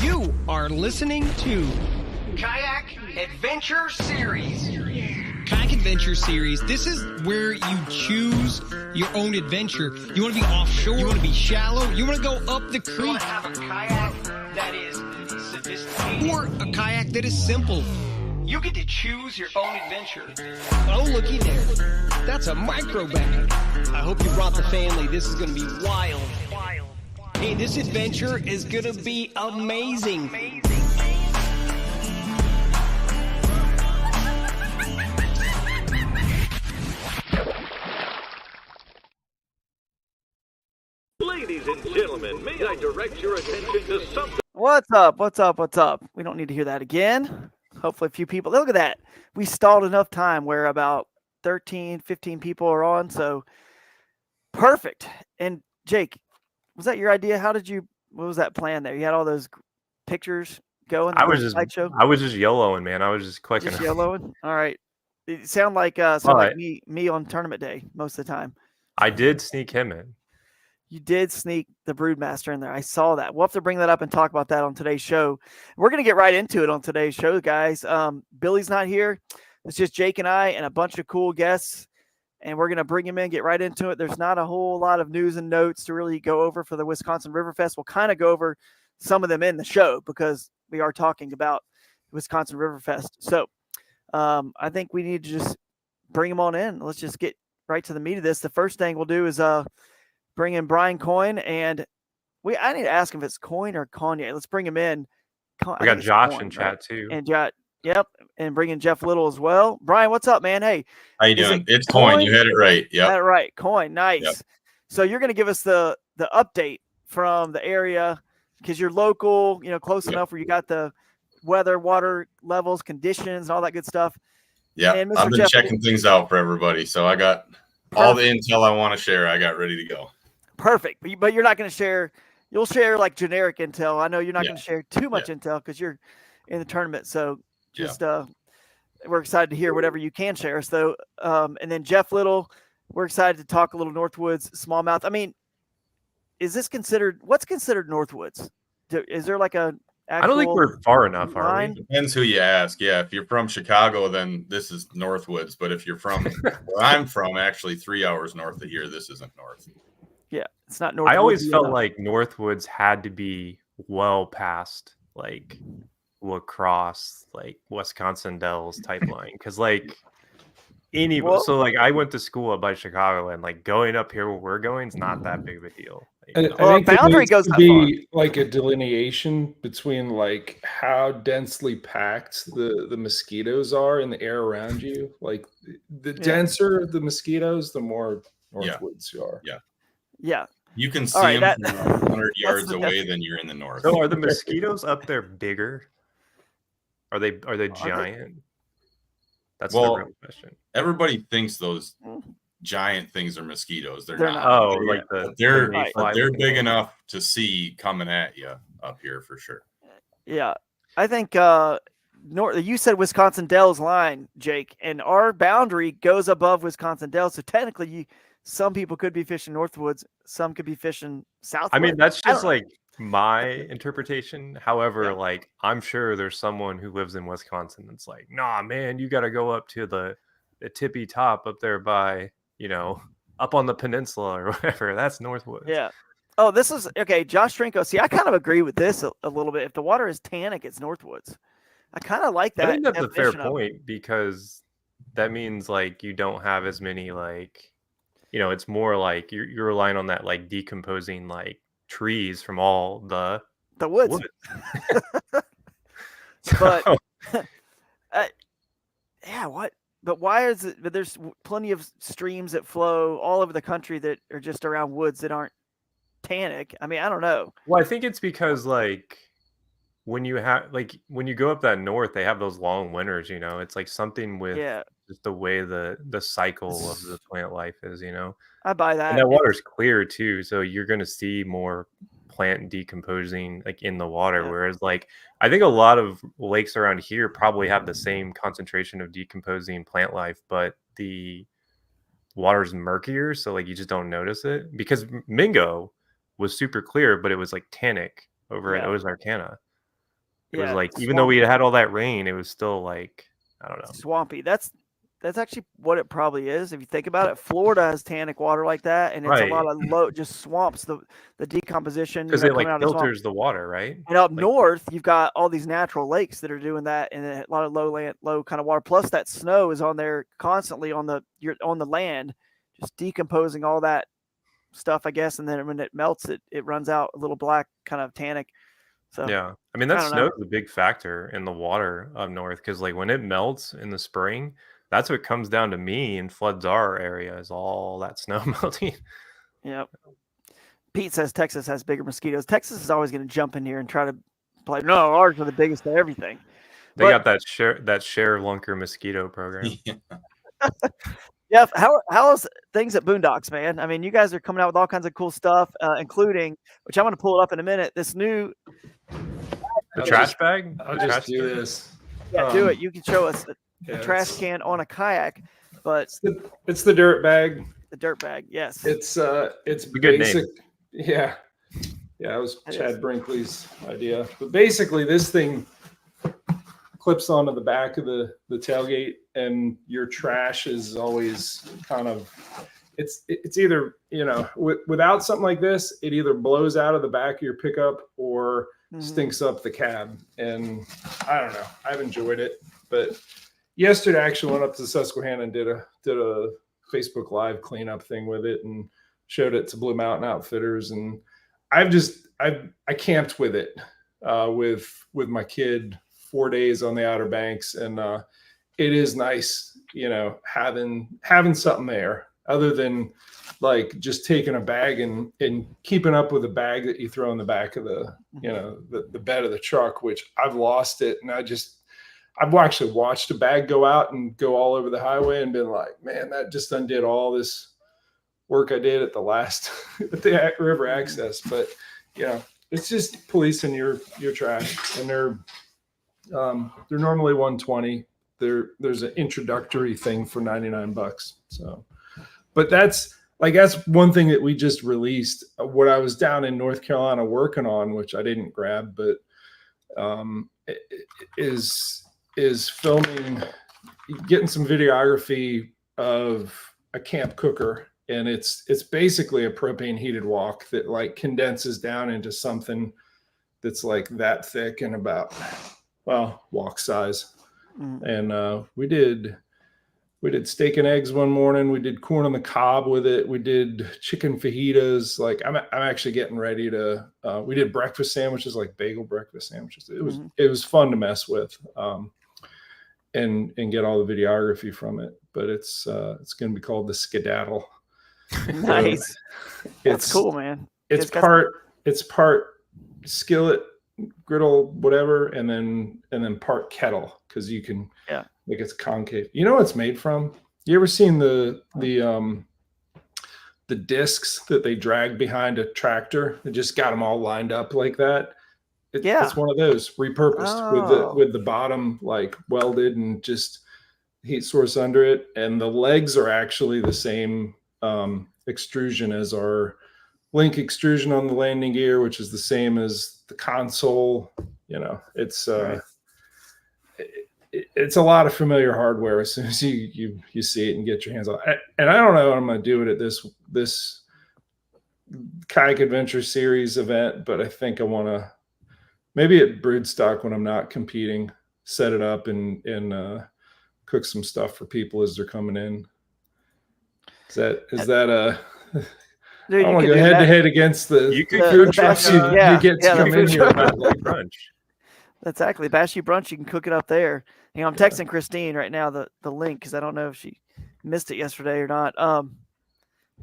You are listening to Kayak Adventure Series. Kayak Adventure Series. This is where you choose your own adventure. You want to be offshore. You want to be shallow. You want to go up the creek. You want to have a kayak that is sophisticated. Or a kayak that is simple. You get to choose your own adventure. Oh, looky there. That's a micro bag. I hope you brought the family. This is going to be wild. Hey, this adventure is going to be amazing. Ladies and gentlemen, may I direct your attention to something? What's up? What's up? What's up? We don't need to hear that again. Hopefully a few people. Look at that. We stalled enough time where about 13, 15 people are on. So perfect. And Jake, was that your idea? What was that plan there? You had all those pictures going? I was just YOLOing, man. I was just clicking. Just YOLOing? All right. It sound like me on tournament day most of the time. I did sneak him in. You did sneak the Broodmaster in there. I saw that. We'll have to bring that up and talk about that on today's show. We're going to get right into it on today's show, guys. Billy's not here. It's just Jake and I and a bunch of cool guests, and we're going to bring him in, get right into it. There's not a whole lot of news and notes to really go over for the Wisconsin Riverfest. We'll kind of go over some of them in the show because we are talking about Wisconsin Riverfest. So I think we need to just bring him on in. Let's just get right to the meat of this. The first thing we'll do is bring in Brian Coyne, and I need to ask him if it's Coyne or Kanye. Let's bring him in. We got Josh in chat too. And and bring in Jeff Little as well. Brian, what's up, man? Hey. How you doing? It's Coyne. You had it right. Yeah. Had it right. Coyne. Nice. Yep. So you're going to give us the update from the area because you're local, close enough where you got the weather, water levels, conditions, and all that good stuff. Yeah. I've been checking things out for everybody. So I got all the intel I want to share. I got ready to go. Perfect. But you're not going to share. You'll share like generic intel. I know you're not going to share too much intel because you're in the tournament. So just we're excited to hear whatever you can share us, though. And then Jeff Little, we're excited to talk a little Northwoods smallmouth. I mean, what's considered Northwoods? Is there like a I don't think we're far enough, are we? Depends who you ask. Yeah, if you're from Chicago, then this is Northwoods. But if you're from where I'm from, actually 3 hours north of here, this isn't north. Yeah, it's not Northwoods. I always felt like Northwoods had to be well past like La Crosse, like Wisconsin Dells type line, because like so like I went to school up by Chicago, and like going up here where we're going is not that big of a deal. I think boundary goes to be like a delineation between like how densely packed the mosquitoes are in the air around you. Like the denser the mosquitoes, the more Northwoods you are. Yeah. Yeah. You can see them from 100 yards away, then you're in the north. So are the mosquitoes up there bigger? Are they giant? That's the real question. Everybody thinks those giant things are mosquitoes. They're not. Oh, they're big enough to see coming at you up here for sure. Yeah. I think you said Wisconsin Dells line, Jake, and our boundary goes above Wisconsin Dells. So technically some people could be fishing Northwoods, some could be fishing Southwoods. I mean, that's just like my interpretation. However, like I'm sure there's someone who lives in Wisconsin that's like, nah, man, you got to go up to the tippy top up there by, up on the peninsula or whatever. That's Northwoods. Yeah. Oh, this is okay. Josh Trinko. See, I kind of agree with this a little bit. If the water is tannic, it's Northwoods. I kind of like that. I think that's a fair point because that means like you don't have as many like, it's more like you're relying on that like decomposing like trees from all the woods. But what? But why is it? But there's plenty of streams that flow all over the country that are just around woods that aren't tannic. I mean, I don't know. Well, I think it's because like when you go up that north, they have those long winters. It's like something with just the way the cycle of the plant life is. I buy that. And that water's clear too, so you're going to see more plant decomposing like in the water. Whereas like I think a lot of lakes around here probably have the same concentration of decomposing plant life, but the water's murkier, so like you just don't notice it. Because Mingo was super clear, but it was like tannic over at Ozarkana. It was like, even though we had all that rain, it was still like, I don't know. Swampy. That's actually what it probably is. If you think about it, Florida has tannic water like that, and it's a lot of low, just swamps the decomposition. Because it like filters the water, right? And up north, you've got all these natural lakes that are doing that, and a lot of low kind of water. Plus, that snow is on there constantly on the land, just decomposing all that stuff, I guess. And then when it melts, it runs out a little black kind of tannic. So yeah, I mean, that snow is a big factor in the water up north, because like when it melts in the spring, that's what comes down to me and floods our area, is all that snow melting. Yep. Pete says Texas has bigger mosquitoes. Texas is always going to jump in here and try to play. No, ours are the biggest of everything. They got that share lunker mosquito program. Jeff, how is things at Boondocks, man? I mean, you guys are coming out with all kinds of cool stuff, including, which I'm going to pull it up in a minute, this new trash bag. I'll just do this. Yeah, do it. You can show us a trash can on a kayak, but it's the dirt bag. The dirt bag, yes. It's a basic. Good name. Yeah, it was Chad Brinkley's idea. But basically, this thing clips onto the back of the tailgate, and your trash is always kind of. It's either, without something like this, it either blows out of the back of your pickup or stinks up the cab. And I don't know. I've enjoyed it, but yesterday I actually went up to Susquehanna and did a Facebook Live cleanup thing with it and showed it to Blue Mountain Outfitters. And I camped with it with my kid 4 days on the Outer Banks, and it is nice, having something there other than like just taking a bag and keeping up with a bag that you throw in the back of the the bed of the truck, which I've lost it. And I've actually watched a bag go out and go all over the highway and been like, man, that just undid all this work I did at the river access. But it's just policing your trash, and they're normally $120. There's an introductory thing for $99. So, but that's one thing that we just released. What I was down in North Carolina working on, which I didn't grab, but is filming, getting some videography of a camp cooker. And it's basically a propane heated wok that like condenses down into something that's like that thick and about, wok size. And we did steak and eggs one morning. We did corn on the cob with it. We did chicken fajitas. Like I'm actually getting ready to. We did breakfast sandwiches, like bagel breakfast sandwiches. It was fun to mess with, and get all the videography from it. But it's going to be called the Skedaddle. Nice. That's cool, man. It's part skillet, griddle, whatever, and then part kettle, because you can like it's concave. You know what it's made from? You ever seen the discs that they drag behind a tractor? They just got them all lined up like that. It's one of those repurposed with the bottom like welded and just heat source under it, and the legs are actually the same extrusion as our link extrusion on the landing gear, which is the same as the console. It's it's a lot of familiar hardware as soon as you see it and get your hands on it. And I don't know what I'm going to do it at this Kayak Adventure Series event, but I think I want to maybe at Broodstock when I'm not competing, set it up and cook some stuff for people as they're coming in. Is that a? Dude, I want to go head to head against the food trucks you get to come in here about like brunch. That's exactly Bashy Brunch. You can cook it up there. I'm texting Kristine right now the link because I don't know if she missed it yesterday or not.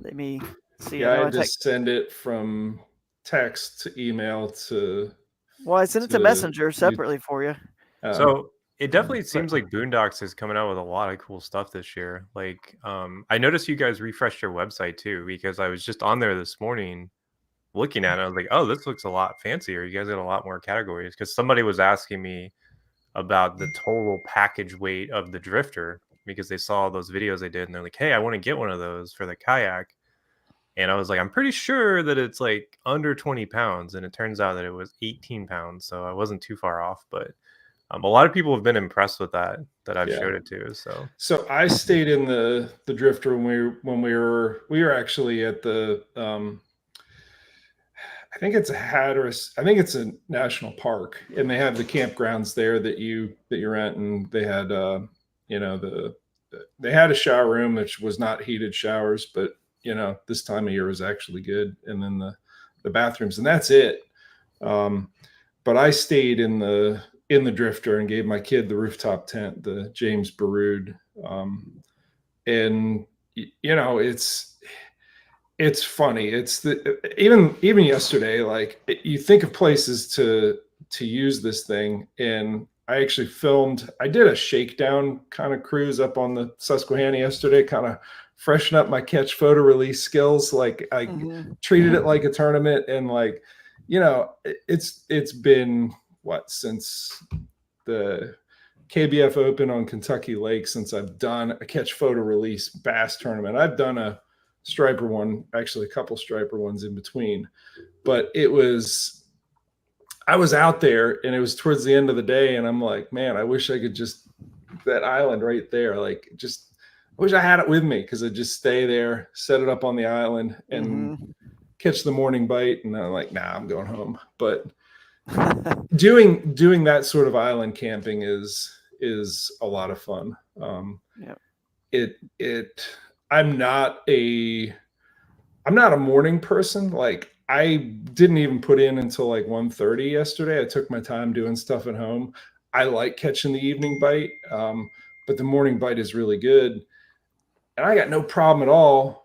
Let me see. Yeah, I just send it from text to email to. Well, I sent it to Messenger separately for you. So it definitely seems like Boondocks is coming out with a lot of cool stuff this year. Like, I noticed you guys refreshed your website too, because I was just on there this morning looking at it. I was like, oh, this looks a lot fancier. You guys got a lot more categories, because somebody was asking me about the total package weight of the drifter because they saw those videos I did and they're like, hey, I want to get one of those for the kayak. And I was like, I'm pretty sure that it's like under 20 pounds. And it turns out that it was 18 pounds. So I wasn't too far off. But a lot of people have been impressed with that I've showed it to. So I stayed in the drifter when we were actually at the I think it's a Hatteras. I think it's a national park, and they have the campgrounds there that you rent, and they had they had a shower room which was not heated showers, but this time of year was actually good, and then the bathrooms, and that's it. But I stayed in the drifter and gave my kid the rooftop tent, the James Baroud, and it's funny. It's even yesterday, like you think of places to use this thing, and I actually I did a shakedown kind of cruise up on the Susquehanna yesterday, kind of freshen up my catch photo release skills. Like I treated it like a tournament, and like, it's been since the KBF Open on Kentucky Lake since I've done a catch photo release bass tournament. I've done a striper one, actually a couple striper ones in between, but I was out there and it was towards the end of the day, and I'm like, man, I wish I could that island right there, like I wish I had it with me, because I'd just stay there, set it up on the island, and catch the morning bite, and I'm like, nah, I'm going home. But doing that sort of island camping is a lot of fun. I'm not a morning person. Like, I didn't even put in until like 1:30 yesterday. I took my time doing stuff at home. I like catching the evening bite, but the morning bite is really good. And I got no problem at all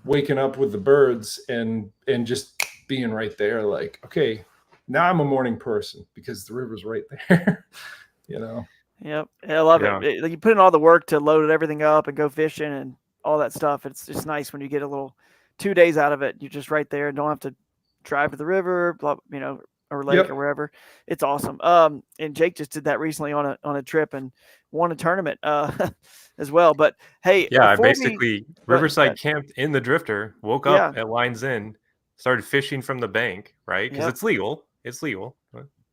waking up with the birds and just being right there. Like, okay, now I'm a morning person because the river's right there. Yep. I love it. You put in all the work to load everything up and go fishing and all that stuff. It's just nice when you get a little 2 days out of it. You're just right there and don't have to drive to the river, or lake or wherever. It's awesome. And Jake just did that recently on a trip and won a tournament as well. But hey, I basically riverside camped in the drifter, woke up at Lines End, started fishing from the bank, right? Because it's legal. It's legal.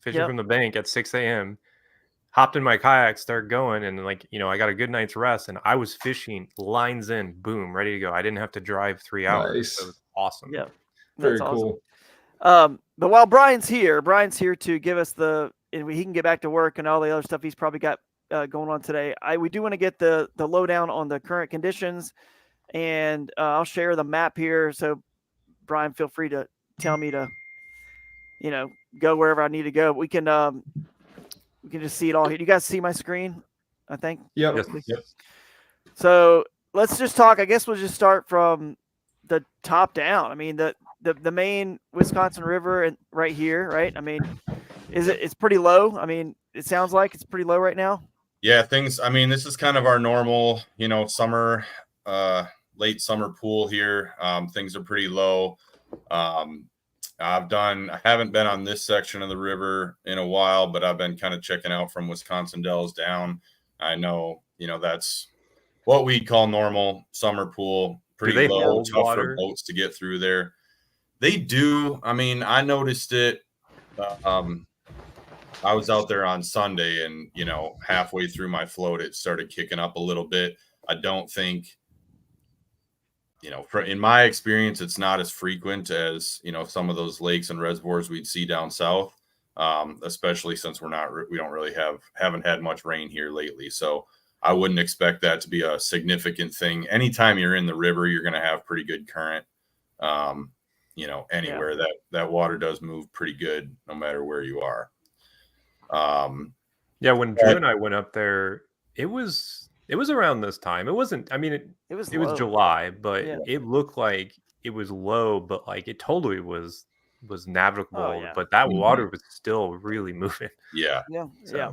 Fishing from the bank at 6 a.m. Hopped in my kayak, started going, and I got a good night's rest, and I was fishing Lines End, boom, ready to go. I didn't have to drive 3 hours. Nice. So it was awesome. Yeah, very cool. Awesome. But while Brian's here to give us and he can get back to work and all the other stuff he's probably got going on today. We do want to get the lowdown on the current conditions, and I'll share the map here. So Brian, feel free to tell me to, go wherever I need to go. We can just see it all here. You guys see my screen, I think? Yep. Yep. So let's just talk. I guess we'll just start from the top down. I mean, the main Wisconsin River and right here, right? I mean, it's pretty low. I mean, it sounds like it's pretty low right now. Yeah, this is kind of our normal, summer, late summer pool here. Things are pretty low. I haven't been on this section of the river in a while, but I've been kind of checking out from Wisconsin Dells down. I know, that's what we call normal summer pool. Pretty low, tough for boats to get through there. They do. I mean, I noticed it. I was out there on Sunday, and, halfway through my float, it started kicking up a little bit. I don't think, in my experience, it's not as frequent as, some of those lakes and reservoirs we'd see down south, especially since haven't had much rain here lately. So I wouldn't expect that to be a significant thing. Anytime you're in the river, you're going to have pretty good current. Anywhere that water does move pretty good, no matter where you are. When Drew and I went up there, it was around this time. It wasn't, it was July, but it looked like it was low, but like it totally was navigable, but that water was still really moving. Yeah. Yeah.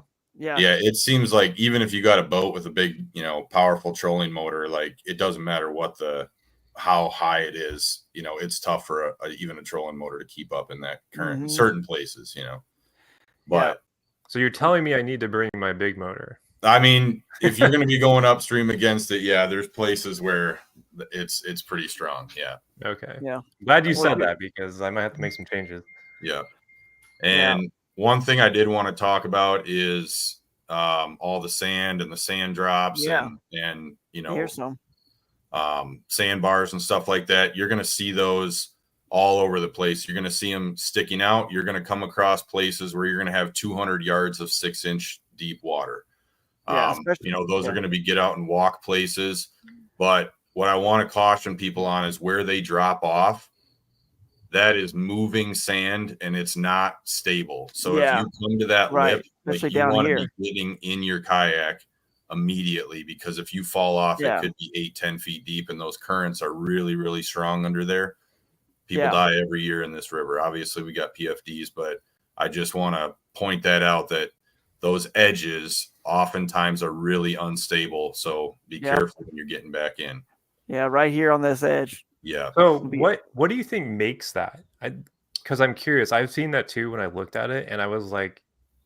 It seems like even if you got a boat with a big, powerful trolling motor, like it doesn't matter how high it is, it's tough for even a trolling motor to keep up in that current in certain places, but so you're telling me I need to bring my big motor? I mean, if you're going to be going upstream against it, there's places where it's pretty strong. Yeah. Okay. Yeah. Glad you said that, because I might have to make some changes. Yeah. And one thing I did want to talk about is all the sand and the sand drops and here's some sandbars and stuff like that. You're going to see those all over the place. You're going to see them sticking out. You're going to come across places where you're going to have 200 yards of 6-inch deep water. Those are going to be get out and walk places. But what I want to caution people on is where they drop off. That is moving sand and it's not stable. So if you come to that lip, you want to be getting in your kayak immediately, because if you fall off, it could be 8-10 feet deep, and those currents are really, really strong under there. People die every year in this river. Obviously, we got PFDs, but I just want to point that out, that those edges oftentimes are really unstable. So be careful when you're getting back in. Yeah, right here on this edge. Yeah. So what do you think makes that? Because I'm curious. I've seen that too when I looked at it, and I was like,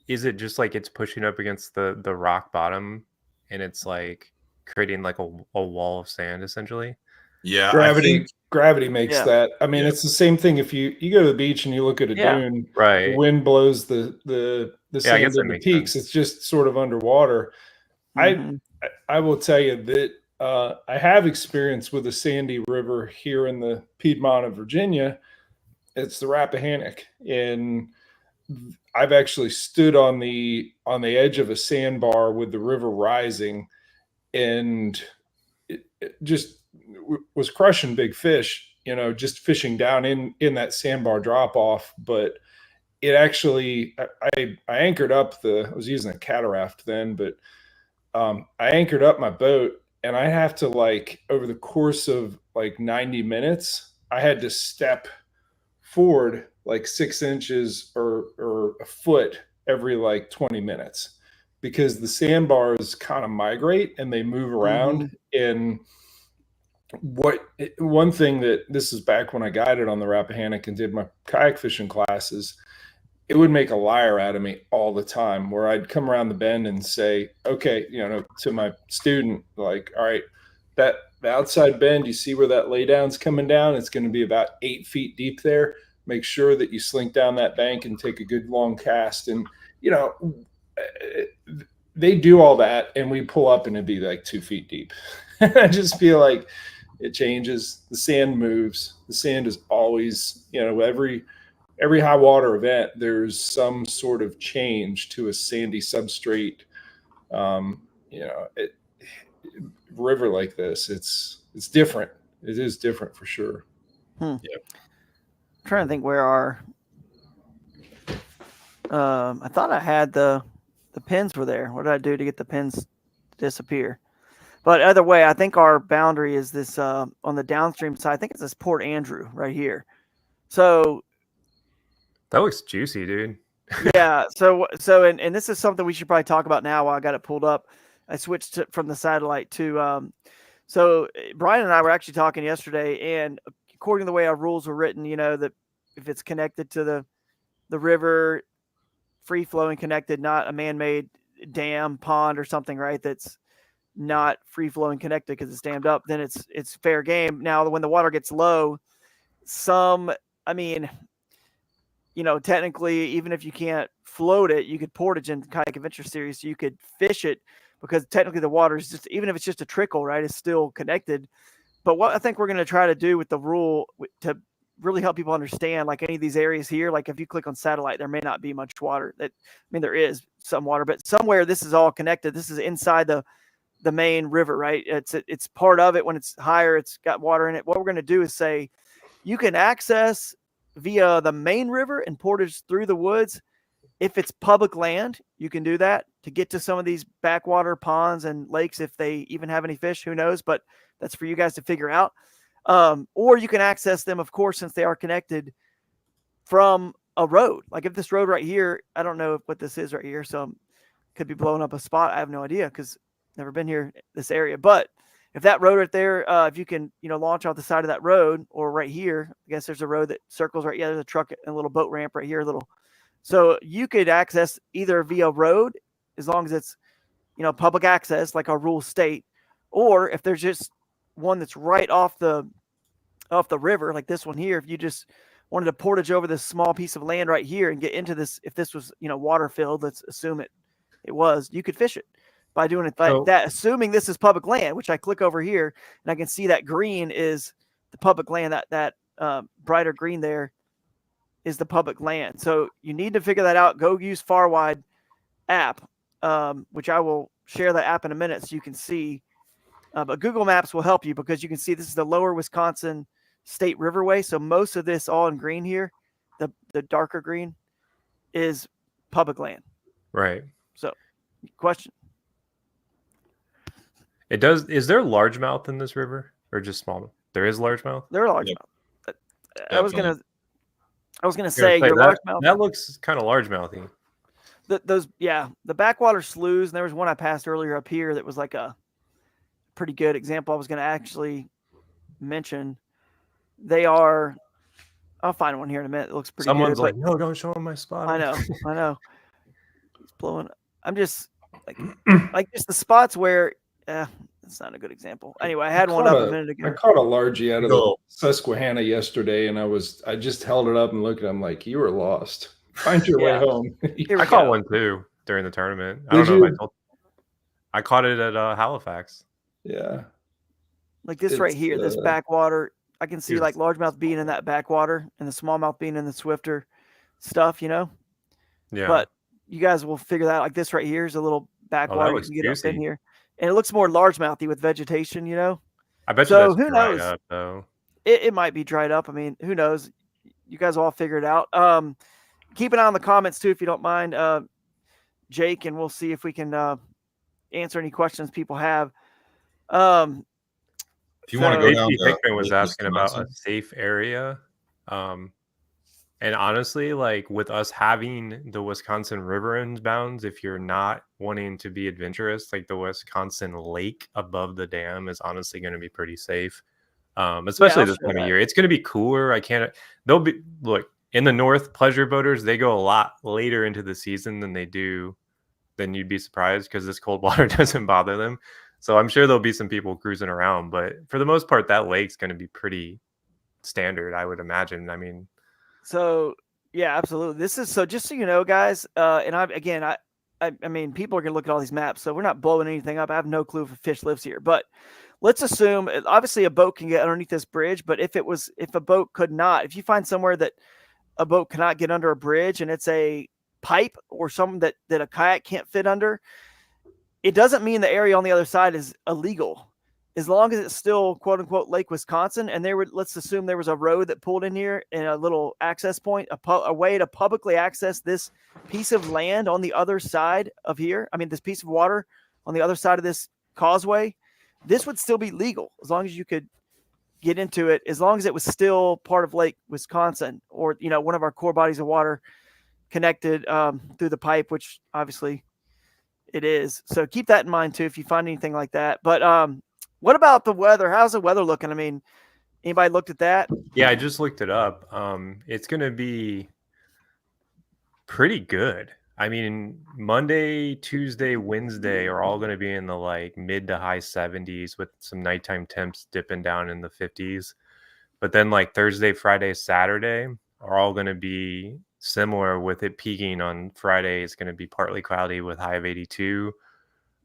is it just like it's pushing up against the rock bottom, and it's like creating like a wall of sand essentially? Yeah, gravity makes that. I mean, it's the same thing. If you go to the beach and you look at a dune, right? The wind blows the sand in the peaks. It's just sort of underwater. Mm-hmm. I will tell you that I have experience with a sandy river here in the Piedmont of Virginia. It's the Rappahannock, and I've actually stood on the edge of a sandbar with the river rising, and it just was crushing big fish, just fishing down in that sandbar drop off. But it actually, I anchored up I was using a cataract then, but I anchored up my boat, and I have to, like, over the course of like 90 minutes, I had to step forward like 6 inches or a foot every like 20 minutes, because the sandbars kind of migrate and they move around. And one thing that, this is back when I guided on the Rappahannock and did my kayak fishing classes, it would make a liar out of me all the time, where I'd come around the bend and say, okay, to my student, like, all right, the outside bend, you see where that laydown's coming down? It's going to be about 8 feet deep there. Make sure that you slink down that bank and take a good long cast. And, they do all that, and we pull up and it'd be like 2 feet deep. I just feel like it changes. The sand moves. The sand is always, every high water event, there's some sort of change to a sandy substrate. River like this, it's different. It is different for sure. I'm trying to think where I thought I had the pins were there. What did I do to get the pins to disappear? But either way, I think our boundary is this on the downstream side. I think it's this Port Andrew right here. So that looks juicy, dude. Yeah. So and this is something we should probably talk about now while I got it pulled up. I switched from the satellite to so Brian and I were actually talking yesterday, and according to the way our rules were written, that if it's connected to the river, free flowing connected, not a man-made dam, pond or something, right? That's not free flowing connected because it's dammed up, then it's fair game. Now, when the water gets low, technically, even if you can't float it, you could portage in Kayak Adventure Series. You could fish it, because technically the water is just, even if it's just a trickle, right, it's still connected. But what I think we're going to try to do with the rule to really help people understand, like any of these areas here, like if you click on satellite, there may not be much water. There is some water, but somewhere this is all connected. This is inside the main river, right? It's part of it. When it's higher, it's got water in it. What we're going to do is say you can access via the main river and portage through the woods. If it's public land, you can do that to get to some of these backwater ponds and lakes. If they even have any fish, who knows? But that's for you guys to figure out. Or you can access them, of course, since they are connected, from a road. Like if this road right here, I don't know what this is right here, so could be blowing up a spot. I have no idea because never been here, this area. But if that road right there, if you can, launch off the side of that road, or right here, I guess there's a road that circles right. Yeah, there's a truck and a little boat ramp right here, So you could access either via road, as long as it's, public access, like our rules state, or if there's just one that's right off the river, like this one here, if you just wanted to portage over this small piece of land right here and get into this, if this was, water filled, let's assume it was, you could fish it by doing it like that, assuming this is public land, which I click over here and I can see that green is the public land, that brighter green there is the public land. So you need to figure that out. Go use Farwide app, which I will share that app in a minute so you can see. But Google Maps will help you because you can see this is the lower Wisconsin State Riverway. So most of this all in green here, the darker green, is public land. Right. So, question. It does. Is there largemouth in this river or just small? There is largemouth. There are largemouth. Yep. I was gonna say your largemouth. That looks kind of largemouthy. The backwater sloughs. And there was one I passed earlier up here that was like a pretty good example. I was going to actually mention. They are. I'll find one here in a minute. It looks pretty. Someone's good, like, no, don't show him my spot. I know. It's blowing. I'm just like just the spots where. It's not a good example. Anyway, I had one up a minute ago. I caught a largie out of the Susquehanna yesterday, and I just held it up and looked at him like, you were lost. Find your way home. I caught one too during the tournament. I don't know if I caught it at Halifax. Yeah. Like this right here, this backwater. I can see like largemouth being in that backwater and the smallmouth being in the swifter stuff, Yeah. But you guys will figure that out. Like this right here is a little backwater. You can get up in here. And it looks more largemouthy with vegetation, I bet so you that's who knows? Up, though. It might be dried up. I mean, who knows? You guys will all figure it out. Keep an eye on the comments too, if you don't mind, Jake, and we'll see if we can answer any questions people have. If you want to go down, Hickman was asking about a safe area. And honestly, like with us having the Wisconsin River end bounds, if you're not wanting to be adventurous, like the Wisconsin Lake above the dam is honestly going to be pretty safe, especially this time of year. It's going to be cooler. Look, in the north, pleasure boaters, they go a lot later into the season than you'd be surprised because this cold water doesn't bother them. So I'm sure there'll be some people cruising around, but for the most part, that lake's going to be pretty standard, I would imagine. I mean, so yeah, absolutely. This is so just so you know, guys. And I mean, people are gonna look at all these maps, so we're not blowing anything up. I have no clue if a fish lives here, but let's assume obviously a boat can get underneath this bridge. But if a boat could not, if you find somewhere that a boat cannot get under a bridge and it's a pipe or something that a kayak can't fit under, it doesn't mean the area on the other side is illegal. As long as it's still quote unquote Lake Wisconsin, and let's assume there was a road that pulled in here and a little access point, a way to publicly access this piece of land on the other side of here. I mean, this piece of water on the other side of this causeway, this would still be legal as long as you could get into it, as long as it was still part of Lake Wisconsin or, one of our core bodies of water connected through the pipe, which obviously it is. So keep that in mind too, if you find anything like that. But, what about the weather? How's the weather looking? I mean, anybody looked at that? Yeah, I just looked it up. It's going to be pretty good. I mean, Monday, Tuesday, Wednesday are all going to be in the like mid to high 70s with some nighttime temps dipping down in the 50s. But then like Thursday, Friday, Saturday are all going to be similar, with it peaking on Friday. It's going to be partly cloudy with high of 82.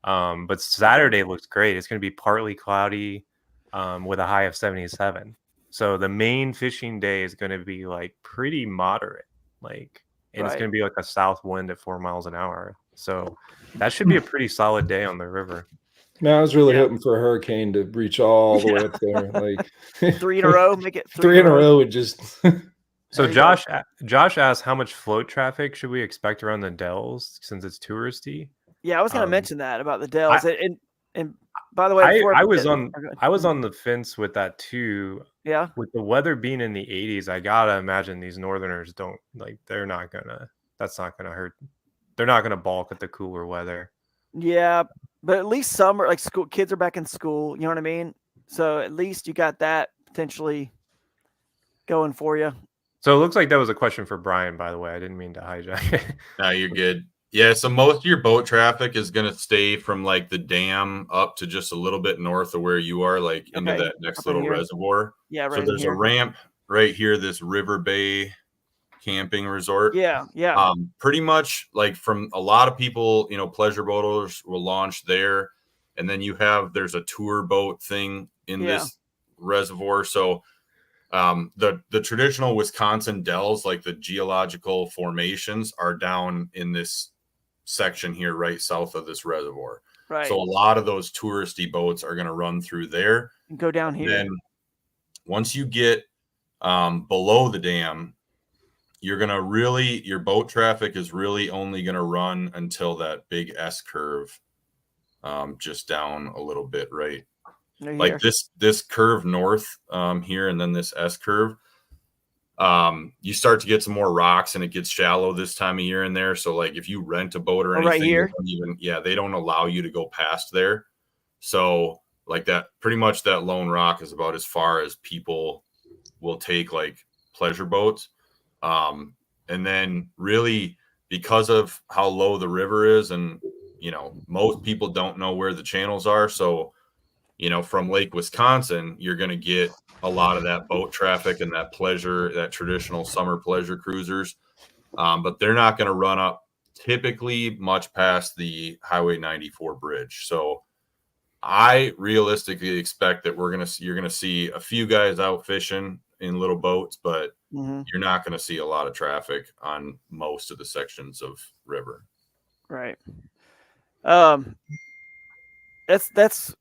But Saturday looks great. It's going to be partly cloudy with a high of 77. So the main fishing day is going to be like pretty moderate, and it's going to be like a south wind at 4 miles an hour. So that should be a pretty solid day on the river. No, I was really hoping for a hurricane to reach all the way up there. Like 3 in a row, make it three in a row would just. So Josh asked, how much float traffic should we expect around the Dells since it's touristy? Yeah, I was going to mention that about the Dells. And by the way, I was on the fence with that too. Yeah. With the weather being in the 80s, I gotta imagine these Northerners that's not gonna hurt. They're not gonna balk at the cooler weather. Yeah, but at least summer, like school kids are back in school. You know what I mean? So at least you got that potentially going for you. So it looks like that was a question for Brian, by the way. I didn't mean to hijack it. No, you're good. Yeah, so most of your boat traffic is going to stay from like the dam up to just a little bit north of where you are, like into that next little reservoir. Yeah, right. So there's a ramp right here, this River Bay camping resort. Yeah, yeah. Pretty much like from a lot of people, you know, pleasure boaters will launch there, and then there's a tour boat thing in this reservoir. So the traditional Wisconsin dells, like the geological formations, are down in this section here right south of this reservoir. Right. So a lot of those touristy boats are going to run through there and go down here. Then once you get below the dam, your boat traffic is really only going to run until that big S curve, just down a little bit, right? Like this curve north here, and then this S curve. You start to get some more rocks, and it gets shallow this time of year in there. So like if you rent a boat or anything, right here, they don't allow you to go past there. So like that, pretty much that lone rock is about as far as people will take like pleasure boats. And then really because of how low the river is, and you know, most people don't know where the channels are. So, you know, from Lake Wisconsin, you're going to get a lot of that boat traffic and that traditional summer pleasure cruisers. But they're not going to run up typically much past the Highway 94 bridge. So I realistically expect that you're going to see a few guys out fishing in little boats, but you're not going to see a lot of traffic on most of the sections of river. Right. That's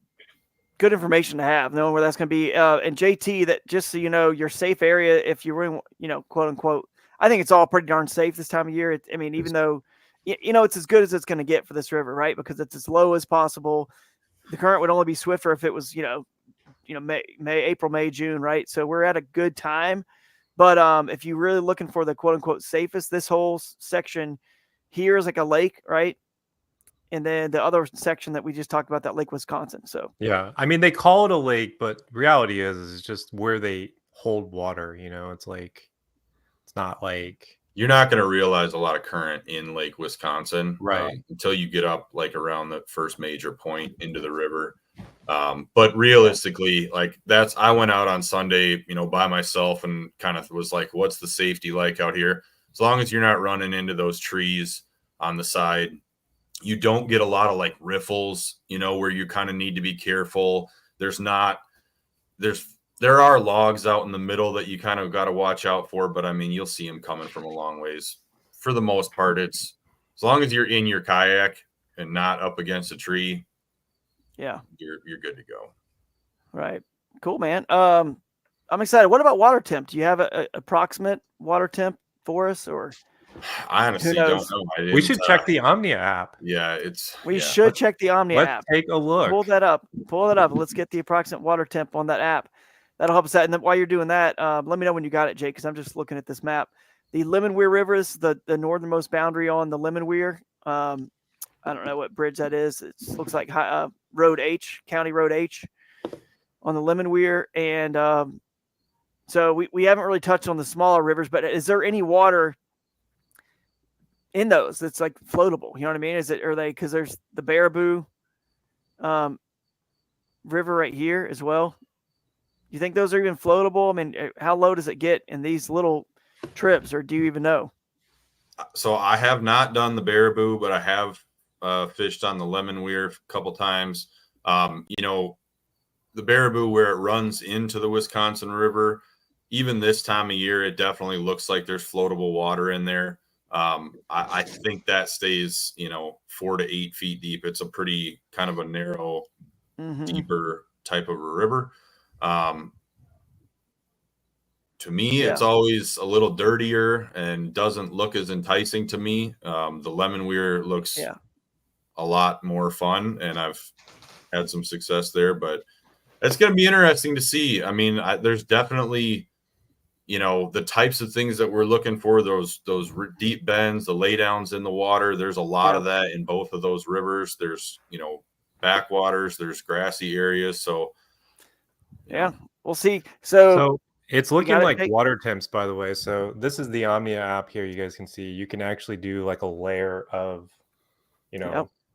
good information to have, knowing where that's going to be. And JT, that just so you know, your safe area, if you're in, you know, quote unquote, I think it's all pretty darn safe this time of year. I mean, even though, you know, it's as good as it's going to get for this river, right? Because it's as low as possible. The current would only be swifter if it was, you know, April, May, June, right? So we're at a good time. But if you're really looking for the quote unquote safest, this whole section here is like a lake, right? And then the other section that we just talked about, that Lake Wisconsin. So yeah, I mean, they call it a lake, but reality is just where they hold water. You know, it's like, it's not like, you're not going to realize a lot of current in Lake Wisconsin, right? Until you get up like around the first major point into the river. But realistically, like I went out on Sunday, you know, by myself and kind of was like, what's the safety like out here? As long as you're not running into those trees on the side, you don't get a lot of like riffles, you know, where you kind of need to be careful. There are logs out in the middle that you kind of got to watch out for, but I mean, you'll see them coming from a long ways. For the most part, it's as long as you're in your kayak and not up against a tree, yeah, you're good to go. Right. Cool, man. I'm excited. What about water temp? Do you have a approximate water temp for us, or? I honestly don't know. We should check the Omnia app. Yeah, we should check the Omnia app. Let's take a look. Pull that up. Let's get the approximate water temp on that app. That'll help us out. And then while you're doing that, let me know when you got it, Jake, because I'm just looking at this map. The Lemon Weir River is the northernmost boundary on the Lemon Weir. I don't know what bridge that is. It looks like Road H, County Road H on the Lemon Weir. And so we haven't really touched on the smaller rivers, but is there any water in those that's like floatable? You know what I mean? Because there's the Baraboo River right here as well. You think those are even floatable? I mean, how low does it get in these little trips, or do you even know? So I have not done the Baraboo, but I have fished on the Lemon Weir a couple times. You know, the Baraboo, where it runs into the Wisconsin River, even this time of year, it definitely looks like there's floatable water in there. I think that stays, you know, 4 to 8 feet deep. It's a pretty kind of a narrow, deeper type of a river. To me, it's always a little dirtier and doesn't look as enticing to me. The Lemon Weir looks a lot more fun, and I've had some success there, but it's going to be interesting to see. I mean, there's definitely, you know, the types of things that we're looking for, those deep bends, the laydowns in the water. There's a lot of that in both of those rivers. There's, you know, backwaters, there's grassy areas. So, we'll see. So It's looking like water temps, by the way. So this is the Omnia app here. You guys can see you can actually do like a layer of,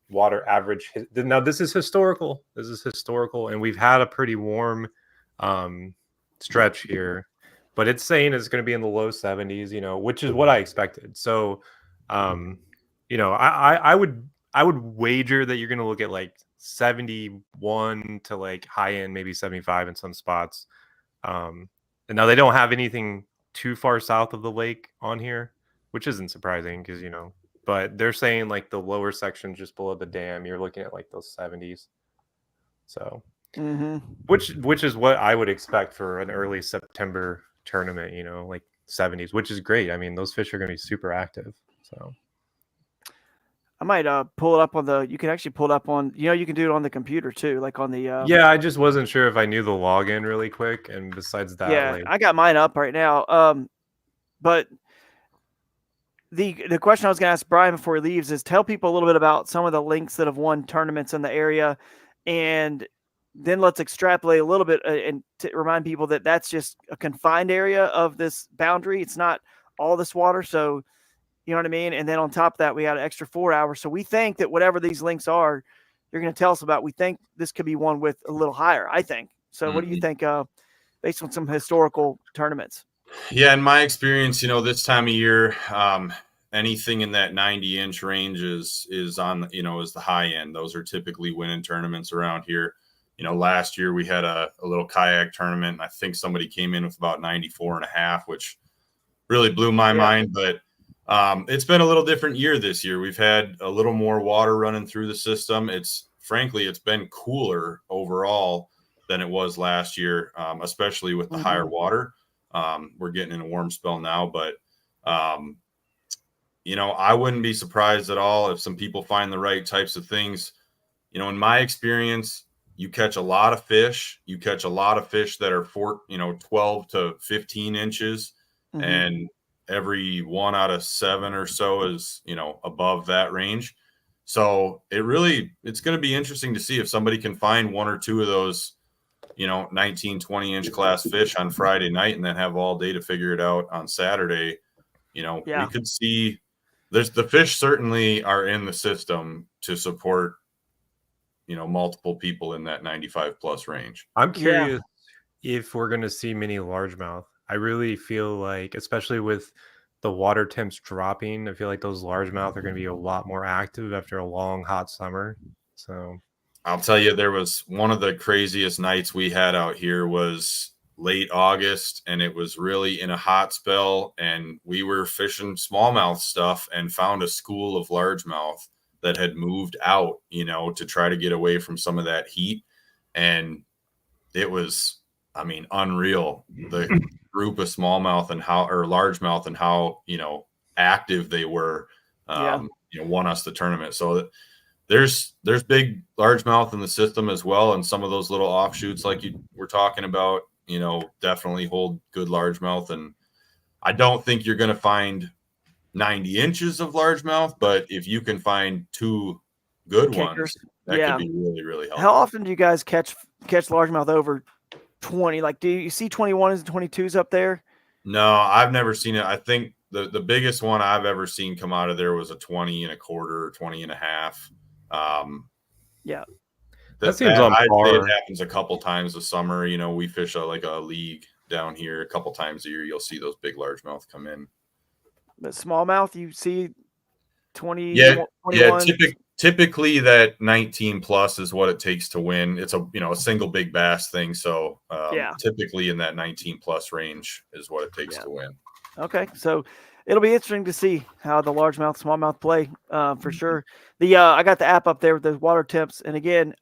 water average. Now this is historical. And we've had a pretty warm stretch here, but it's saying it's going to be in the low 70s, which is what I expected. So, I would wager that you're going to look at like 71 to like high end, maybe 75 in some spots. And now they don't have anything too far south of the lake on here, which isn't surprising because, but they're saying like the lower section just below the dam, you're looking at like those 70s. So, which is what I would expect for an early September tournament, like 70s, which is great. I mean, those fish are going to be super active. So I might pull it up on you can actually pull it up on, you can do it on the computer too, like on the. Yeah, I just wasn't sure if I knew the login really quick. And besides that, yeah, I got mine up right now. But the question I was going to ask Brian before he leaves is tell people a little bit about some of the links that have won tournaments in the area, and then let's extrapolate a little bit and to remind people that that's just a confined area of this boundary. It's not all this water. So, you know what I mean? And then on top of that, we had an extra 4 hours. So we think that whatever these links are, you're going to tell us about, we think this could be one with a little higher, I think. So what do you think based on some historical tournaments? Yeah, in my experience, this time of year, anything in that 90-inch range is on, is the high end. Those are typically winning tournaments around here. Last year we had a little kayak tournament, and I think somebody came in with about 94.5, which really blew my mind. But it's been a little different year this year. We've had a little more water running through the system. It's been cooler overall than it was last year, especially with the higher water. We're getting in a warm spell now, but I wouldn't be surprised at all if some people find the right types of things. In my experience, you catch a lot of fish. You catch a lot of fish that are 12 to 15 inches, and every 1 out of 7 or so is, above that range. So it's going to be interesting to see if somebody can find 1 or 2 of those, 19, 20-inch class fish on Friday night and then have all day to figure it out on Saturday. We could see the fish certainly are in the system to support, multiple people in that 95 plus range. I'm curious if we're going to see mini largemouth. I really feel like, especially with the water temps dropping, I feel like those largemouth are going to be a lot more active after a long, hot summer. So I'll tell you, there was one of the craziest nights we had out here was late August, and it was really in a hot spell, and we were fishing smallmouth stuff and found a school of largemouth that had moved out, to try to get away from some of that heat. And it was, unreal. The group of smallmouth and largemouth and how, active they were, won us the tournament. So there's big largemouth in the system as well. And some of those little offshoots, like you were talking about, definitely hold good largemouth. And I don't think you're going to find 90 inches of largemouth, but if you can find 2 good ones, that could be really, really helpful. How often do you guys catch largemouth over 20? Like, do you see 21s and 22s up there? No, I've never seen it. I think the biggest one I've ever seen come out of there was a 20 and a quarter, 20 and a half. That seems on par. It happens a couple times a summer. We fish a league down here a couple times a year. You'll see those big largemouth come in. But smallmouth, you see 20. Yeah. 21. Typically that 19 plus is what it takes to win. It's a single big bass thing. So typically in that 19 plus range is what it takes to win. Okay, so it'll be interesting to see how the largemouth, smallmouth play for sure. I got the app up there with the water temps, and again,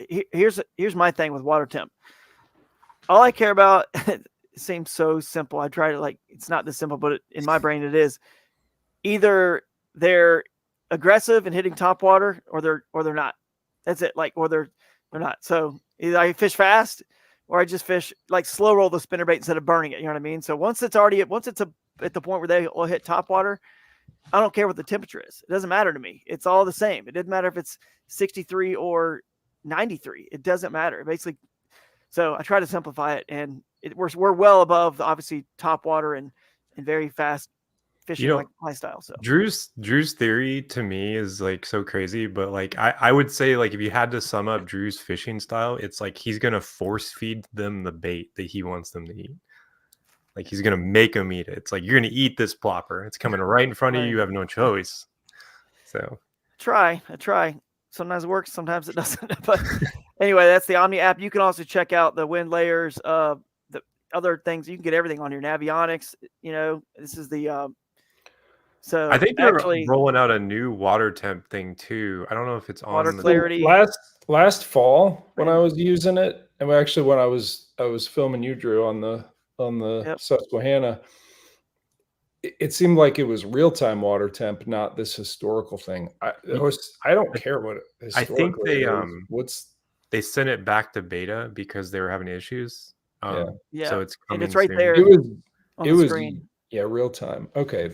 here's my thing with water temp. All I care about, it seems so simple. I try to it's not this simple, but in my brain it is. Either they're aggressive and hitting top water, or they're not. That's it. Or they're not. So either I fish fast, or I just fish slow roll the spinnerbait instead of burning it. You know what I mean? So once it's at the point where they will hit top water, I don't care what the temperature is. It doesn't matter to me. It's all the same. It doesn't matter if it's 63 or 93. It doesn't matter. Basically, so I try to simplify it, and we're well above obviously top water and very fast fishing lifestyle. So Drew's theory to me is like so crazy, but like I would say, like, if you had to sum up Drew's fishing style, it's like he's gonna force feed them the bait that he wants them to eat. Like he's gonna make them eat it. It's like, you're gonna eat this plopper. It's coming right in front of you. You have no choice. So I try. Sometimes it works, sometimes it doesn't. But anyway, that's the Omni app. You can also check out the wind layers, the other things. You can get everything on your Navionics. This is the so I think they're rolling out a new water temp thing too. I don't know if it's on water clarity. Last fall when I was using it, and actually when I was filming you, Drew, on the Susquehanna, it seemed like it was real-time water temp, not this historical thing. I don't care what it I think they sent it back to beta because they were having issues. So it's coming. And it's right soon. there. It was screen. Real time. Okay,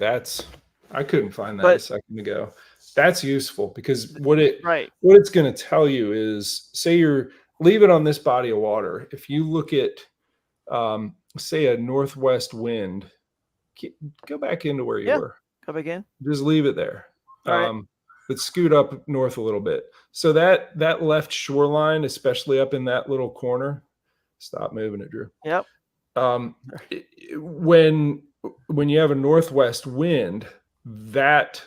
I couldn't find that a second ago. That's useful because what it's going to tell you is, say you're leaving on this body of water. If you look at say a northwest wind, go back into where you were. Go back in. Just leave it there. All right. But scoot up north a little bit. So that left shoreline, especially up in that little corner, stop moving it, Drew. Yep. When you have a northwest wind, that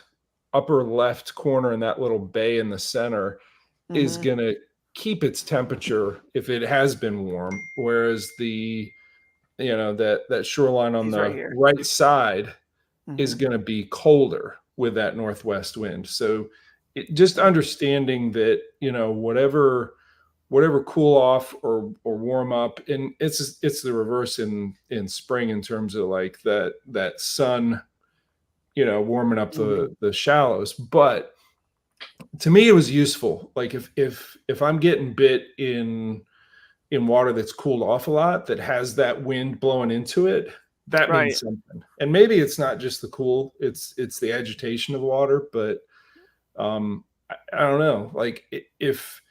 upper left corner in that little bay in the center is going to keep its temperature if it has been warm, whereas that shoreline on the right side is going to be colder with that northwest wind. So just understanding that, whatever cool off or warm up, and it's the reverse in spring in terms of like that sun, warming up the shallows. But to me, it was useful. Like if I'm getting bit in water that's cooled off a lot, that has that wind blowing into it, that means something. And maybe it's not just the cool, it's the agitation of water. But I don't know. Like if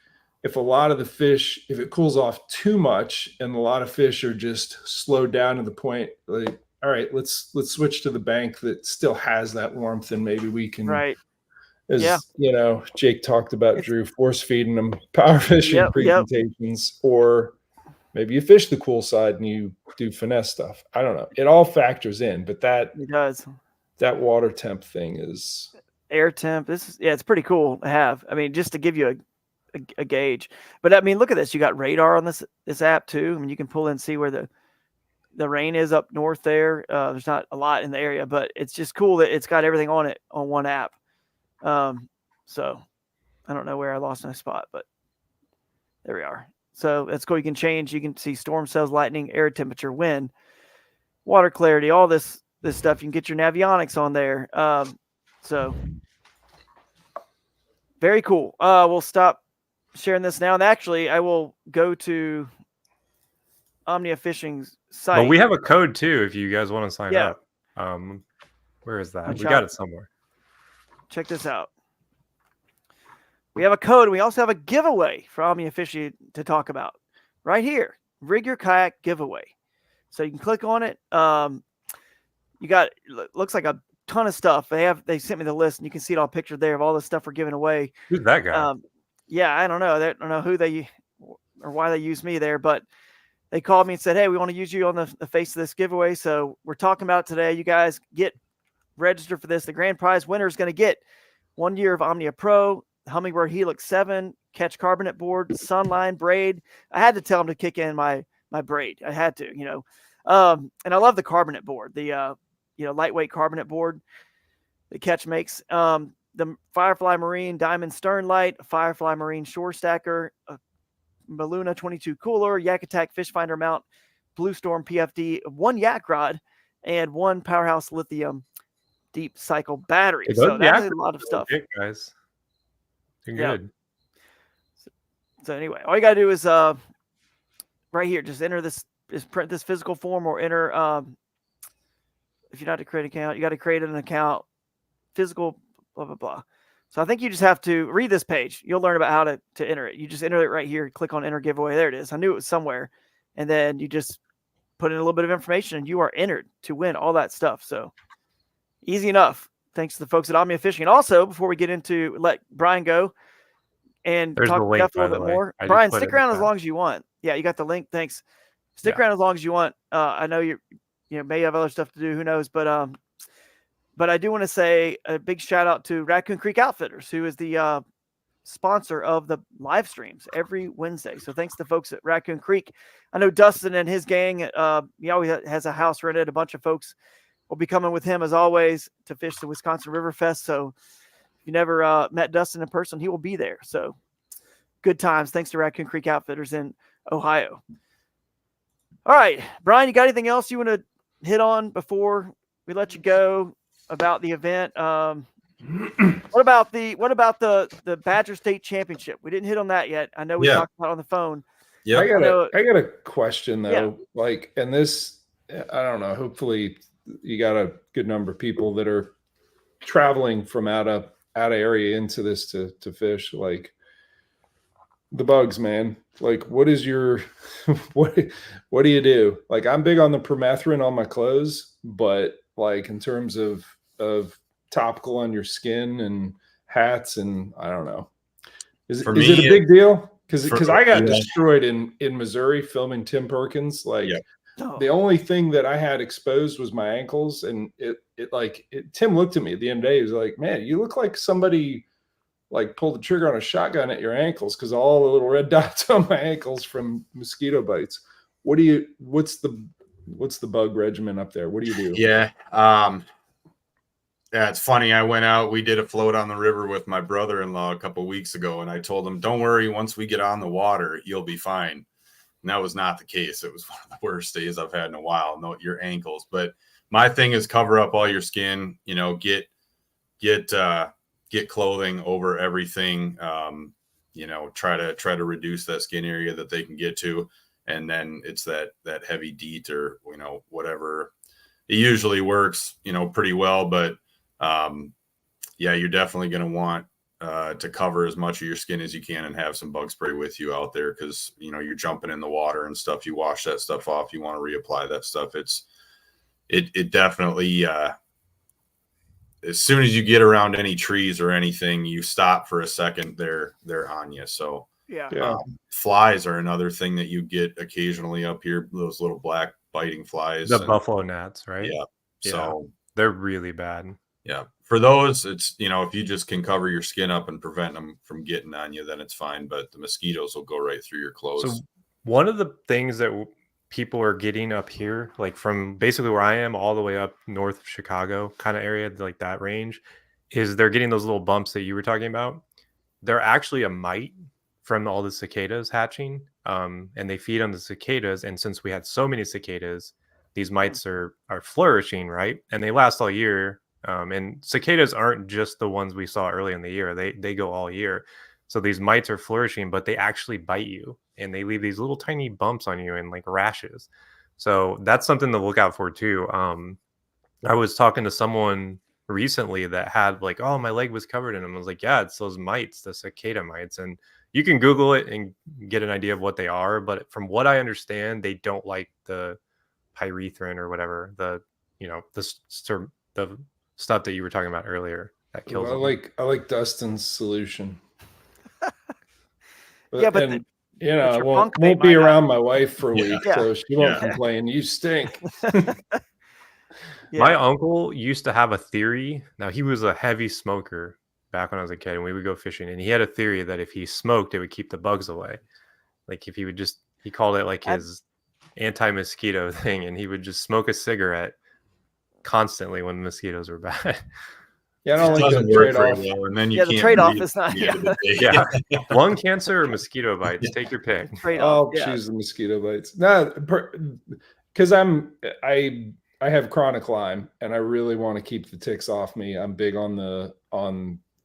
a lot of the fish, if it cools off too much and a lot of fish are just slowed down to the point, like, all right, let's switch to the bank that still has that warmth, and maybe we can, Jake talked about, Drew, force feeding them power fishing presentations, or maybe you fish the cool side and you do finesse stuff. I don't know. It all factors in, but it does. That water temp thing is air temp. It's pretty cool to have. I mean, just to give you a gauge. But I mean, look at this. You got radar on this app too. I mean, you can pull in and see where the rain is up north there. There's not a lot in the area, but it's just cool that it's got everything on it on one app. So I don't know where I lost my spot, but there we are. So that's cool. You can change. You can see storm cells, lightning, air temperature, wind, water clarity, all this stuff. You can get your Navionics on there. So very cool. We'll stop sharing this now. And actually, I will go to Omnia Fishing's site. But we have a code too if you guys want to sign up. Where is that? We got it somewhere. Check this out. We have a code. We also have a giveaway for Omnia Fishing to talk about right here. Rig Your Kayak giveaway. So you can click on it. You got, looks like a ton of stuff. They sent me the list, and you can see it all pictured there of all the stuff we're giving away. Who's that guy? I don't know. I don't know who they or why they used me there, but they called me and said, hey, we want to use you on the face of this giveaway. So we're talking about it today. You guys get registered for this. The grand prize winner is going to get 1 year of Omnia Pro, Hummingbird Helix 7, Catch Carbonate board, Sunline braid. I had to tell them to kick in my braid. I had to, and I love the carbonate board, the lightweight carbonate board that Catch makes. The Firefly Marine Diamond Stern Light, Firefly Marine Shore Stacker, a Maluna 22 cooler, Yak Attack Fish Finder mount, Blue Storm PFD, 1 yak rod, and 1 Powerhouse Lithium deep cycle battery. So that's a lot of stuff. Good, guys. You're good. So anyway, all you gotta do is right here, just enter this, print this physical form, or enter if you're not to create an account, you got to create an account, physical, blah blah blah. So I think you just have to read this page. You'll learn about how to enter it. You just enter it right here, click on enter giveaway. There it is. I knew it was somewhere. And then you just put in a little bit of information, and you are entered to win all that stuff. So easy enough. Thanks to the folks at Omnia Fishing. And also, before we get into let Brian go and There's talk the link, Jeff a little bit more, Brian, stick around as long as you want. Yeah, you got the link. Thanks. Stick around as long as you want. I know you may have other stuff to do. Who knows? But I do want to say a big shout out to Raccoon Creek Outfitters, who is the sponsor of the live streams every Wednesday. So thanks to folks at Raccoon Creek. I know Dustin and his gang, he always has a house rented. A bunch of folks will be coming with him as always to fish the Wisconsin Riverfest. So if you never met Dustin in person, he will be there. So good times. Thanks to Raccoon Creek Outfitters in Ohio. All right, Brian, you got anything else you want to hit on before we let you go about the event? What about the Badger State Championship? We didn't hit on that yet. I know we talked about it on the phone. Yeah, I got a question though. Yeah. And this, I don't know. Hopefully, you got a good number of people that are traveling from out of area into this to fish. Like the bugs, man. Like, what is your what do you do? Like, I'm big on the permethrin on my clothes, but like in terms of topical on your skin and hats, and I don't know. Is it a big deal? Because I got destroyed in Missouri filming Tim Perkins. Like the only thing that I had exposed was my ankles, and Tim looked at me at the end of the day. He was like, "Man, you look like somebody like pulled the trigger on a shotgun at your ankles because all the little red dots on my ankles from mosquito bites." What's the bug regimen up there? What do you do? Yeah. Yeah, it's funny. I went out, we did a float on the river with my brother-in-law a couple of weeks ago, and I told him, don't worry, once we get on the water, you'll be fine. And that was not the case. It was one of the worst days I've had in a while. No, your ankles. But my thing is cover up all your skin, get clothing over everything. Try to reduce that skin area that they can get to. And then it's that heavy DEET or, whatever. It usually works, pretty well, but you're definitely going to want to cover as much of your skin as you can and have some bug spray with you out there because, you're jumping in the water and stuff. You wash that stuff off. You want to reapply that stuff. It definitely, as soon as you get around any trees or anything, you stop for a second, they're on you. So flies are another thing that you get occasionally up here. Those little black biting flies. The buffalo gnats, right? Yeah. So they're really bad. Yeah. For those, it's, if you just can cover your skin up and prevent them from getting on you, then it's fine. But the mosquitoes will go right through your clothes. So one of the things that people are getting up here, like from basically where I am all the way up north of Chicago kind of area, like that range, is they're getting those little bumps that you were talking about. They're actually a mite from all the cicadas hatching. And they feed on the cicadas. And since we had so many cicadas, these mites are flourishing, right? And they last all year. And cicadas aren't just the ones we saw early in the year. They go all year. So these mites are flourishing, but they actually bite you and they leave these little tiny bumps on you and like rashes. So that's something to look out for too. I was talking to someone recently that had like, oh, my leg was covered in them. I was like, yeah, it's those mites, the cicada mites. And you can Google it and get an idea of what they are. But from what I understand, they don't like the pyrethrin or whatever, the stuff that you were talking about earlier that kills them. I like Dustin's solution. But won't be around my wife for a week, so she won't complain. You stink. My uncle used to have a theory. Now, he was a heavy smoker back when I was a kid, and we would go fishing, and he had a theory that if he smoked, it would keep the bugs away. Like if he would he called it like his anti-mosquito thing, and he would just smoke a cigarette constantly when mosquitoes were bad. Yeah, I don't like the trade-off. Well, and then you can't the trade-off is not. Lung cancer or mosquito bites. Take your pick. Choose the mosquito bites. No, because I have chronic Lyme, and I really want to keep the ticks off me. I'm big on the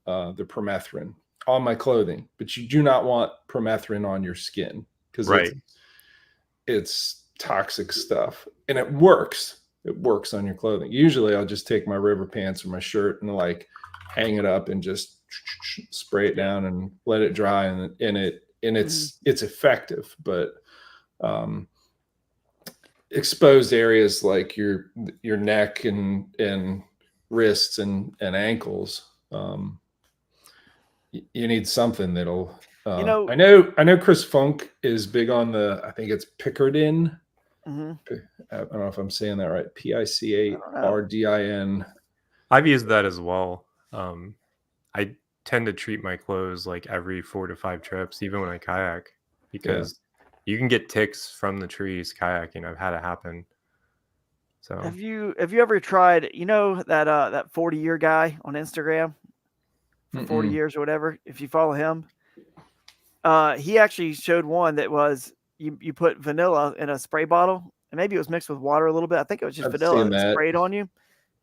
permethrin on my clothing, but you do not want permethrin on your skin because it's toxic stuff, and it works. It works on your clothing. Usually I'll just take my river pants or my shirt and like hang it up and just spray it down and let it dry. And it's effective, but exposed areas like your neck and wrists and ankles. You need something that'll. I know Chris Funk is big on I think it's Pickardin. Mm-hmm. I don't know if I'm saying that right. PICARDIN. I've used that as well. I tend to treat my clothes like every 4 to 5 trips, even when I kayak, because you can get ticks from the trees kayaking. I've had it happen. So have you ever tried, that 40-year guy on Instagram for 40 years or whatever? If you follow him, he actually showed one that was you put vanilla in a spray bottle, and maybe it was mixed with water a little bit. I think it was just vanilla and sprayed on you.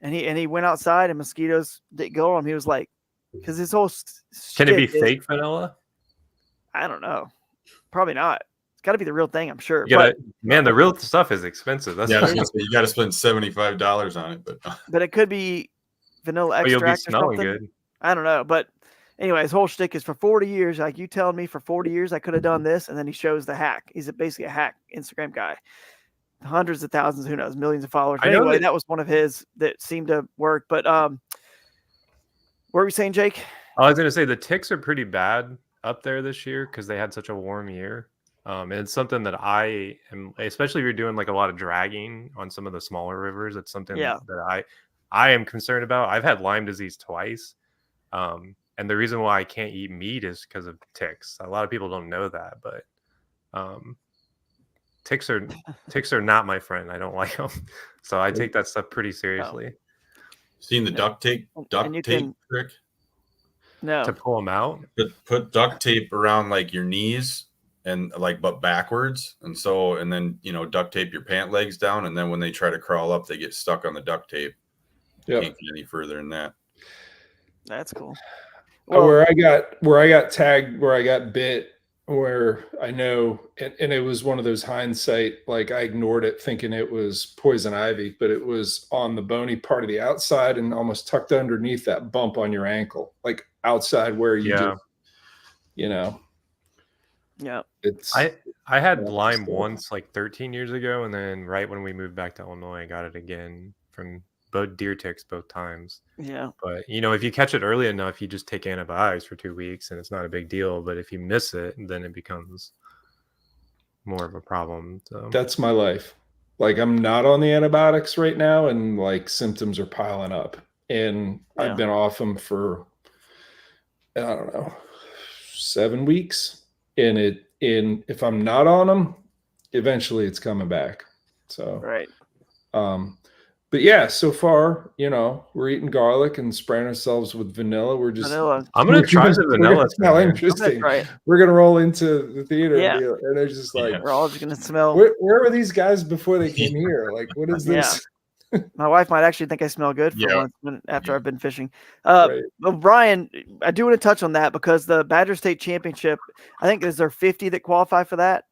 And he went outside and mosquitoes didn't go on him. He was like, because his whole can it be fake vanilla? I don't know. Probably not. It's got to be the real thing, I'm sure. Man, the real stuff is expensive. That's you got to spend $75 on it, but it could be vanilla extract. You'll be or smelling something. good. I don't know, but anyway, his whole shtick is for 40 years. Like, you telling me for 40 years I could have done this, and then he shows the hack. He's basically a hack Instagram guy. Hundreds of thousands, who knows, millions of followers. Anyway, that was one of his that seemed to work. But what were we saying, Jake? I was going to say the ticks are pretty bad up there this year because they had such a warm year. And it's something that I am, especially if you're doing like a lot of dragging on some of the smaller rivers. It's something that I am concerned about. I've had Lyme disease twice. And the reason why I can't eat meat is because of ticks. A lot of people don't know that, but ticks are not my friend. I don't like them. So I take that stuff pretty seriously. Seen the duct tape trick? No. To pull them out? Put duct tape around like your knees and but backwards. And then, duct tape your pant legs down. And then when they try to crawl up, they get stuck on the duct tape. Can't get any further than that. That's cool. Well, where I got tagged, where I got bit, where I know, and it was one of those hindsight, like I ignored it thinking it was poison ivy, but it was on the bony part of the outside and almost tucked underneath that bump on your ankle, like outside where you just, Yeah. I had Lyme once, like 13 years ago, and then right when we moved back to Illinois, I got it again from both deer ticks both times. Yeah. But if you catch it early enough, you just take antibiotics for 2 weeks and it's not a big deal. But if you miss it, then it becomes more of a problem. So that's my life. Like, I'm not on the antibiotics right now, and like symptoms are piling up, and I've been off them for, I don't know, 7 weeks. And if I'm not on them, eventually it's coming back. So, right. But yeah, so far, we're eating garlic and spraying ourselves with vanilla. We're just vanilla. I'm gonna try the vanilla. Smell interesting. Right. We're gonna roll into the theater and they're just like, we're all just gonna smell. Where were these guys before they came here? Like, what is this? My wife might actually think I smell good for once after I've been fishing. Well, Brian, I do want to touch on that because the Badger State Championship, I think is there 50 that qualify for that.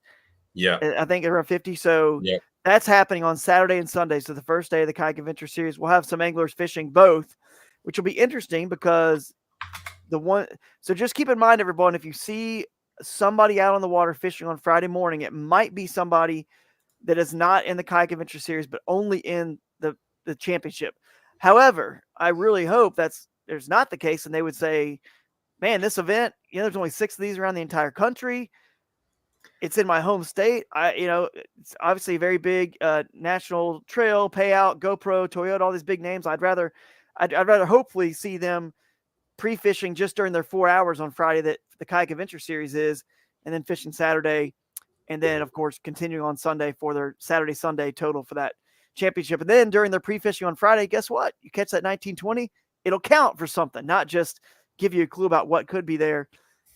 Yeah, I think there are 50. So that's happening on Saturday and Sunday. So the first day of the Kayak Adventure Series, we'll have some anglers fishing both, which will be interesting because so just keep in mind, everyone, if you see somebody out on the water fishing on Friday morning, it might be somebody that is not in the Kayak Adventure Series, but only in the championship. However, I really hope there's not the case, and they would say, man, this event, there's only 6 of these around the entire country. It's in my home state. It's obviously a very big national trail, payout, GoPro, Toyota, all these big names. I'd rather hopefully see them pre-fishing just during their 4 hours on Friday that the Kayak Adventure Series is, and then fishing Saturday, and then of course continuing on Sunday for their Saturday Sunday total for that championship. And then during their pre-fishing on Friday, guess what? You catch that 1920, it'll count for something, not just give you a clue about what could be there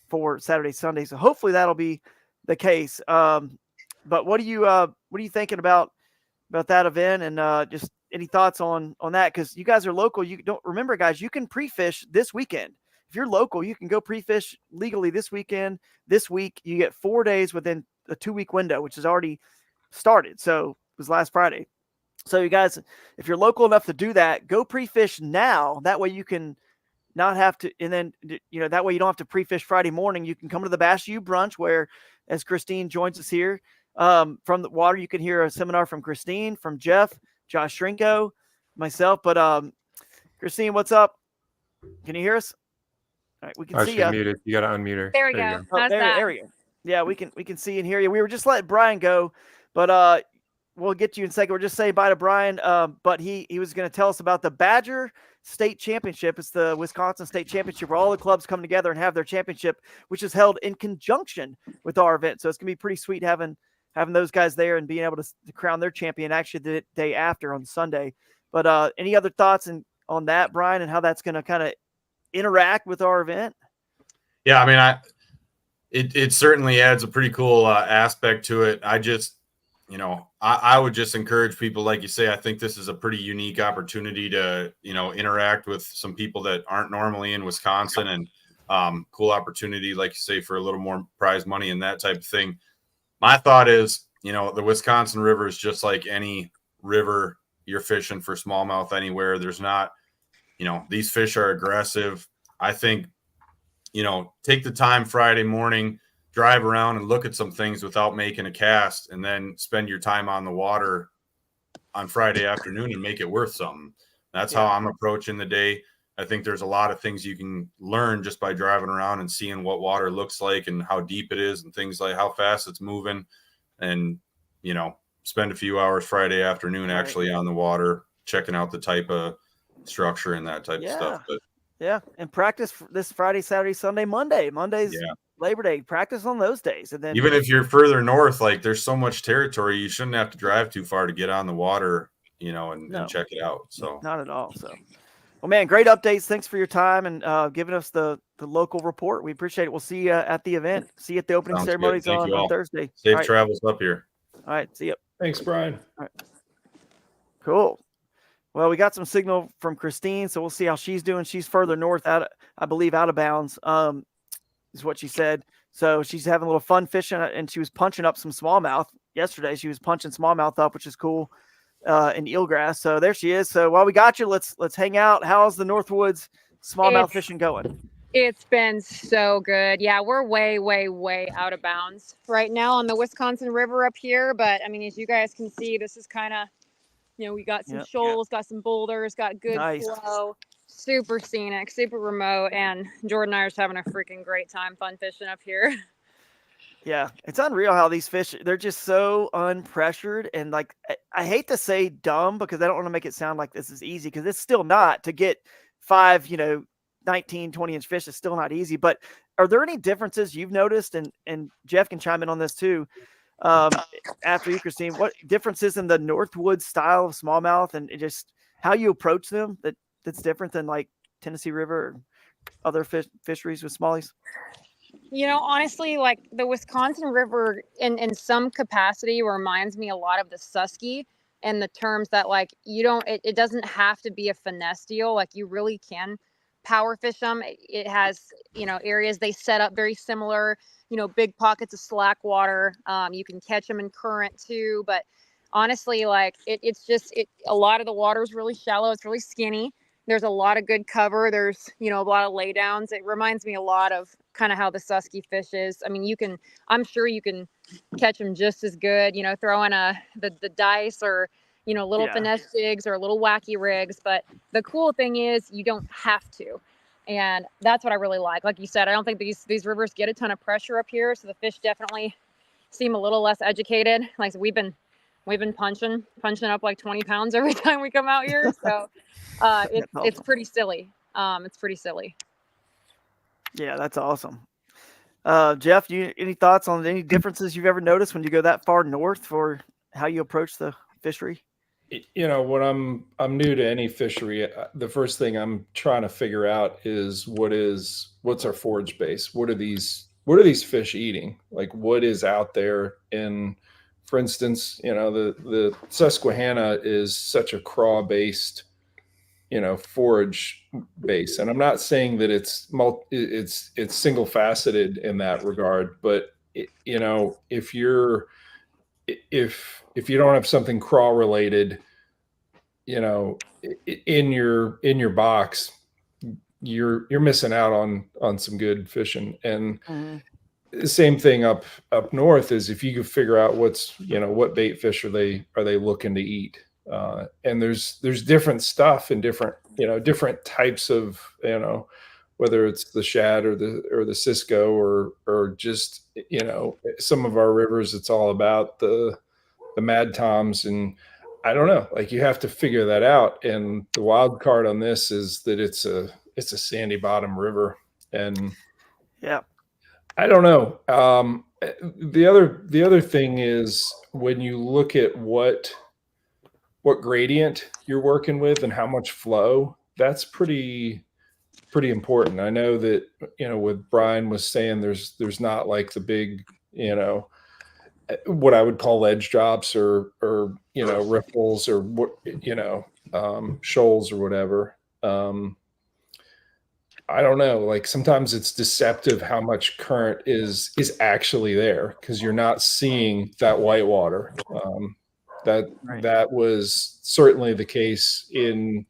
for Saturday Sunday. So hopefully that'll be the case. But what are you thinking about that event, and just any thoughts on that? Because you guys are local. You don't remember, guys, you can pre-fish this weekend. If you're local, you can go pre-fish legally this weekend. This week you get 4 days within a 2-week window, which has already started. So it was last Friday. So you guys, if you're local enough to do that, go pre-fish now. That way you can not have to, and then, that way you don't have to pre-fish Friday morning. You can come to the Bash U brunch where, as Kristine joins us here, From the water, you can hear a seminar from Kristine, from Jeff, Josh Shrinko, myself. But Kristine, what's up? Can you hear us? All right, we can see you. Muted. You got to unmute her. There we go. Oh, there we go. Yeah, we can see and hear you. We were just letting Brian go, but we'll get to you in a second. We're just saying bye to Brian. But he was going to tell us about the Badger State Championship. It's the Wisconsin State Championship where all the clubs come together and have their championship, which is held in conjunction with our event. So it's going to be pretty sweet having those guys there and being able to crown their champion actually the day after on Sunday. But any other thoughts on that, Brian, and how that's going to kind of interact with our event? Yeah, I mean, it certainly adds a pretty cool aspect to it. I just, I would just encourage people, like you say, I think this is a pretty unique opportunity to, interact with some people that aren't normally in Wisconsin, and cool opportunity, like you say, for a little more prize money and that type of thing. My thought is, the Wisconsin River is just like any river you're fishing for smallmouth anywhere. There's not, these fish are aggressive. I think, take the time Friday morning, drive around and look at some things without making a cast, and then spend your time on the water on Friday afternoon and make it worth something. That's how I'm approaching the day. I think there's a lot of things you can learn just by driving around and seeing what water looks like and how deep it is and things like how fast it's moving, and, spend a few hours Friday afternoon actually on the water, checking out the type of structure and that type of stuff. But and practice this Friday, Saturday, Sunday, Monday. Monday's Labor Day. Practice on those days, and then even if you're further north, like there's so much territory, you shouldn't have to drive too far to get on the water, and check it out. So not at all. So, well, man, great updates. Thanks for your time and giving us the local report. We appreciate it. We'll see you at the event. See you at the opening ceremonies on Thursday. Safe travels up here. All right, see you. Thanks, Brian. All right. Cool. Well, we got some signal from Kristine, so we'll see how she's doing. She's further north, out of bounds, is what she said. So she's having a little fun fishing, and she was punching up some smallmouth yesterday. She was punching smallmouth up, which is cool, in eelgrass. So there she is. So while we got you, let's hang out. How's the Northwoods smallmouth fishing going? It's been so good. Yeah, we're way, way, way out of bounds right now on the Wisconsin River up here. But I mean, as you guys can see, this is kind of, we got some shoals, got some boulders, got good flow, super scenic, super remote. And Jordan and I are just having a freaking great time fun fishing up here. Yeah, it's unreal how these fish, they're just so unpressured. And like, I hate to say dumb because I don't want to make it sound like this is easy, because it's still not. To get 5, 19, 20-inch fish is still not easy. But are there any differences you've noticed? And Jeff can chime in on this too. After you, Kristine, what differences in the Northwoods style of smallmouth and just how you approach them that's different than like Tennessee River or other fisheries with smallies? Honestly, like the Wisconsin River in some capacity reminds me a lot of the Susky, and the terms that like it doesn't have to be a finesse deal. Like you really can power fish them. It has, areas they set up very similar, big pockets of slack water. You can catch them in current too, but honestly, like it's a lot of the water is really shallow. It's really skinny. There's a lot of good cover. There's, a lot of laydowns. It reminds me a lot of kind of how the Susky fish is. I mean, I'm sure you can catch them just as good, throw in the dice or, little finesse jigs or little wacky rigs. But the cool thing is you don't have to. And that's what I really like. Like you said, I don't think these rivers get a ton of pressure up here. So the fish definitely seem a little less educated. Like so we've been punching up like 20 pounds every time we come out here. So it's pretty silly. It's pretty silly. Yeah, that's awesome. Jeff, any thoughts on any differences you've ever noticed when you go that far north for how you approach the fishery? When I'm new to any fishery, the first thing I'm trying to figure out is what's our forage base? What are these fish eating? Like what is out there in, for instance, the Susquehanna is such a craw based, forage base. And I'm not saying that it's single faceted in that regard, but if you don't have something crawl related, in your box, you're missing out on some good fishing. And same thing up north is if you can figure out what bait fish are they looking to eat. And there's different stuff and different types of, whether it's the shad or the Cisco or just, some of our rivers, it's all about the Mad Toms. And I don't know, like you have to figure that out. And the wild card on this is that it's a sandy bottom river. And yeah, I don't know. The other thing is when you look at what gradient you're working with and how much flow, that's pretty important. I know that, what Brian was saying, there's not like the big, what I would call ledge drops or riffles or what, shoals or whatever. I don't know. Like sometimes it's deceptive how much current is actually there because you're not seeing that white water. That was certainly the case in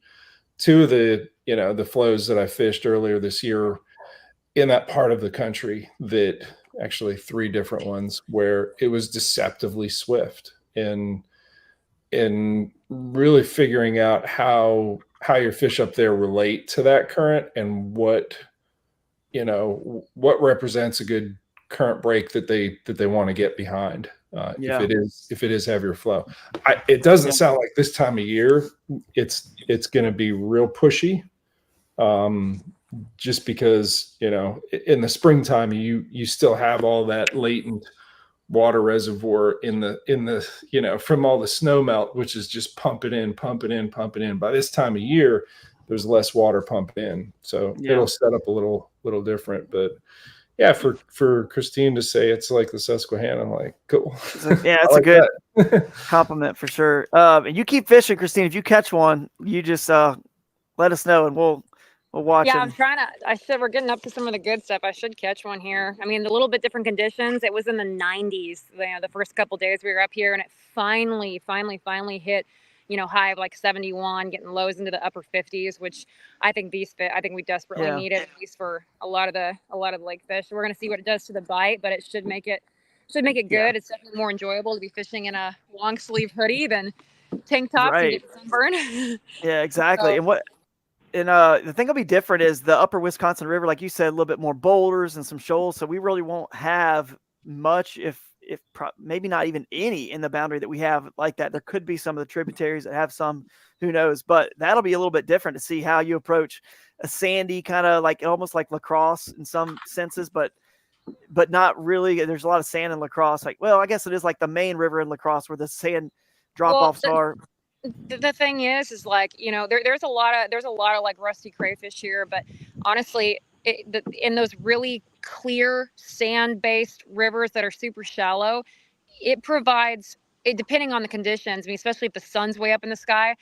two of the the flows that I fished earlier this year in that part of the country. That actually 3 different ones where it was deceptively swift, and really figuring out how your fish up there relate to that current and what represents a good current break that they want to get behind. If it is heavier flow, it doesn't sound like this time of year it's going to be real pushy. Just because in the springtime you still have all that latent water reservoir in the from all the snow melt, which is just pumping in. By this time of year, there's less water pumped in, so it'll set up a little different. But yeah, for Kristine to say it's like the Susquehanna, I'm like, cool. Yeah, it's a good compliment for sure. And you keep fishing, Kristine. If you catch one, you just let us know and we'll watch. Yeah, I'm trying to. I said we're getting up to some of the good stuff. I should catch one here. I mean, a little bit different conditions. It was in the 90s, the first couple days we were up here, and it finally hit, high of like 71, getting lows into the upper 50s, which I think we desperately need it, at least for a lot of the lake fish. We're gonna see what it does to the bite, but it should make it good. Yeah. It's definitely more enjoyable to be fishing in a long sleeve hoodie than tank tops and get sunburn. Yeah, exactly. So, And the thing that'll be different is the upper Wisconsin River, like you said, a little bit more boulders and some shoals. So we really won't have much, if maybe not even any in the boundary that we have like that. There could be some of the tributaries that have some, who knows, but that'll be a little bit different to see how you approach a sandy kind of like almost like lacrosse in some senses, but not really. There's a lot of sand in lacrosse. Like, well, I guess it is like the main river in lacrosse where the sand drop-offs are. The thing is like, there's a lot of like rusty crayfish here, but honestly, in those really clear sand-based rivers that are super shallow, it provides, depending on the conditions, I mean, especially if the sun's way up in the sky,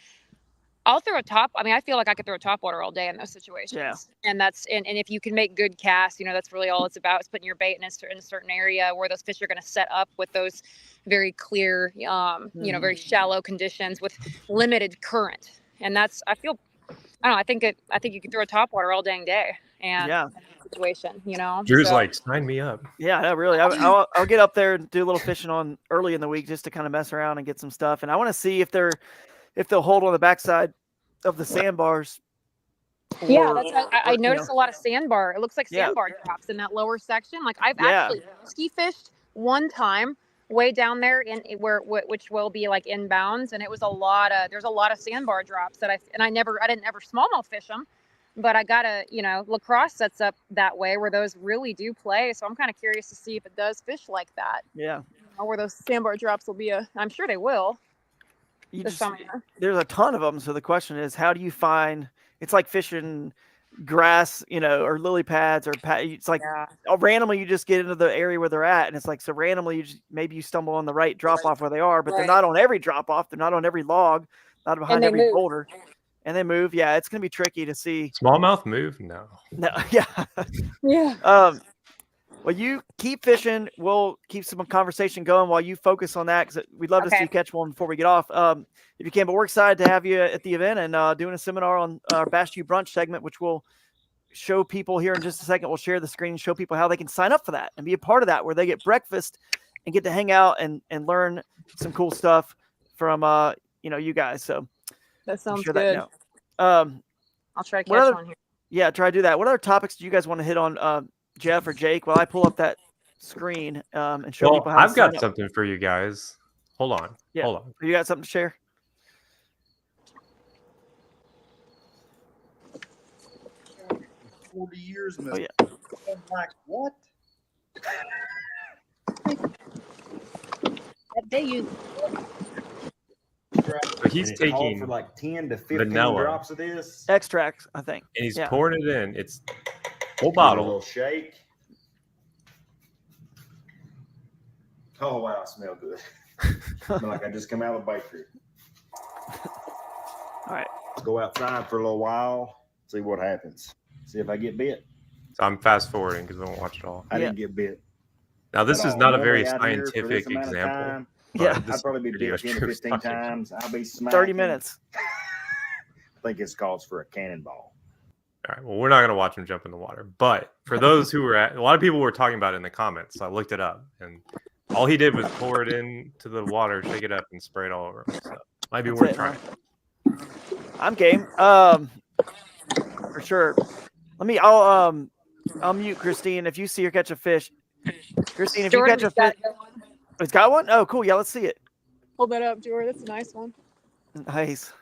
I'll throw a top. I mean, I feel like I could throw a topwater all day in those situations. Yeah. And and if you can make good casts, that's really all it's about, is putting your bait in a certain area where those fish are going to set up with those very clear, very shallow conditions with limited current. And that's, I think you could throw a topwater all dang day. And situation, Drew's like, sign me up. Yeah, really. I'll get up there and do a little fishing on early in the week just to kind of mess around and get some stuff. And I want to see if they'll hold on the backside of the sandbars. I noticed a lot of sandbar. It looks like sandbar drops in that lower section. Like I've actually ski fished one time way down there which will be like inbounds, and it was there's a lot of sandbar drops that I didn't ever smallmouth fish them, but I got lacrosse sets up that way where those really do play. So I'm kind of curious to see if it does fish like that. Yeah. Where those sandbar drops will be I'm sure they will. There's a ton of them. So the question is, how do you find? It's like fishing grass, or lily pads, it's like randomly you just get into the area where they're at, and it's like so randomly maybe you stumble on the right drop off where they are, but they're not on every drop off. They're not on every log, not behind every boulder, and they move. Yeah, it's gonna be tricky to see. Smallmouth move? No. Yeah. Yeah. Well, you keep fishing. We'll keep some conversation going while you focus on that, because we'd love to see you catch one before we get off, if you can. But we're excited to have you at the event and doing a seminar on our Bash You Brunch segment, which we'll show people here in just a second. We'll share the screen and show people how they can sign up for that and be a part of that, where they get breakfast and get to hang out and learn some cool stuff from you guys. So that sounds sure good. I'll try to catch one here. Yeah, try to do that. What other topics do you guys want to hit on, Jeff or Jake, while I pull up that screen and show people how I've to sign got up? something for you guys. Hold on. Yeah. Hold on. You got something to share? 40 years. Oh, yeah. I'm like, what? They use. So he's taking for like 10 to 15 vanilla drops of this. Extracts, I think. and he's Yeah. pouring it in. It's whole A bottle. little shake. Oh wow, I smell good. Smell like I just come out of the bakery. All right. Go outside for a little while, see what happens. See if I get bit. So I'm fast forwarding because I won't watch it all. I didn't get bit. Now this At is all. not a Normally very out here for this scientific amount of example. time, Yeah. This I'd probably be video bit 10 to shows 15 fucking- times. I'll be smacking. 30 minutes. I think it's calls for a cannonball. All right. Well, we're not going to watch him jump in the water. But for those who were a lot of people were talking about it in the comments. So I looked it up, and all he did was pour it into the water, shake it up, and spray it all over him. So might be That's worth it, trying. I'm game. For sure. I'll mute Kristine. If you see her catch a fish, Kristine, if you catch a fish, it's got one. Oh, cool. Yeah, let's see it. Hold that up, Jordan. That's a nice one. Nice.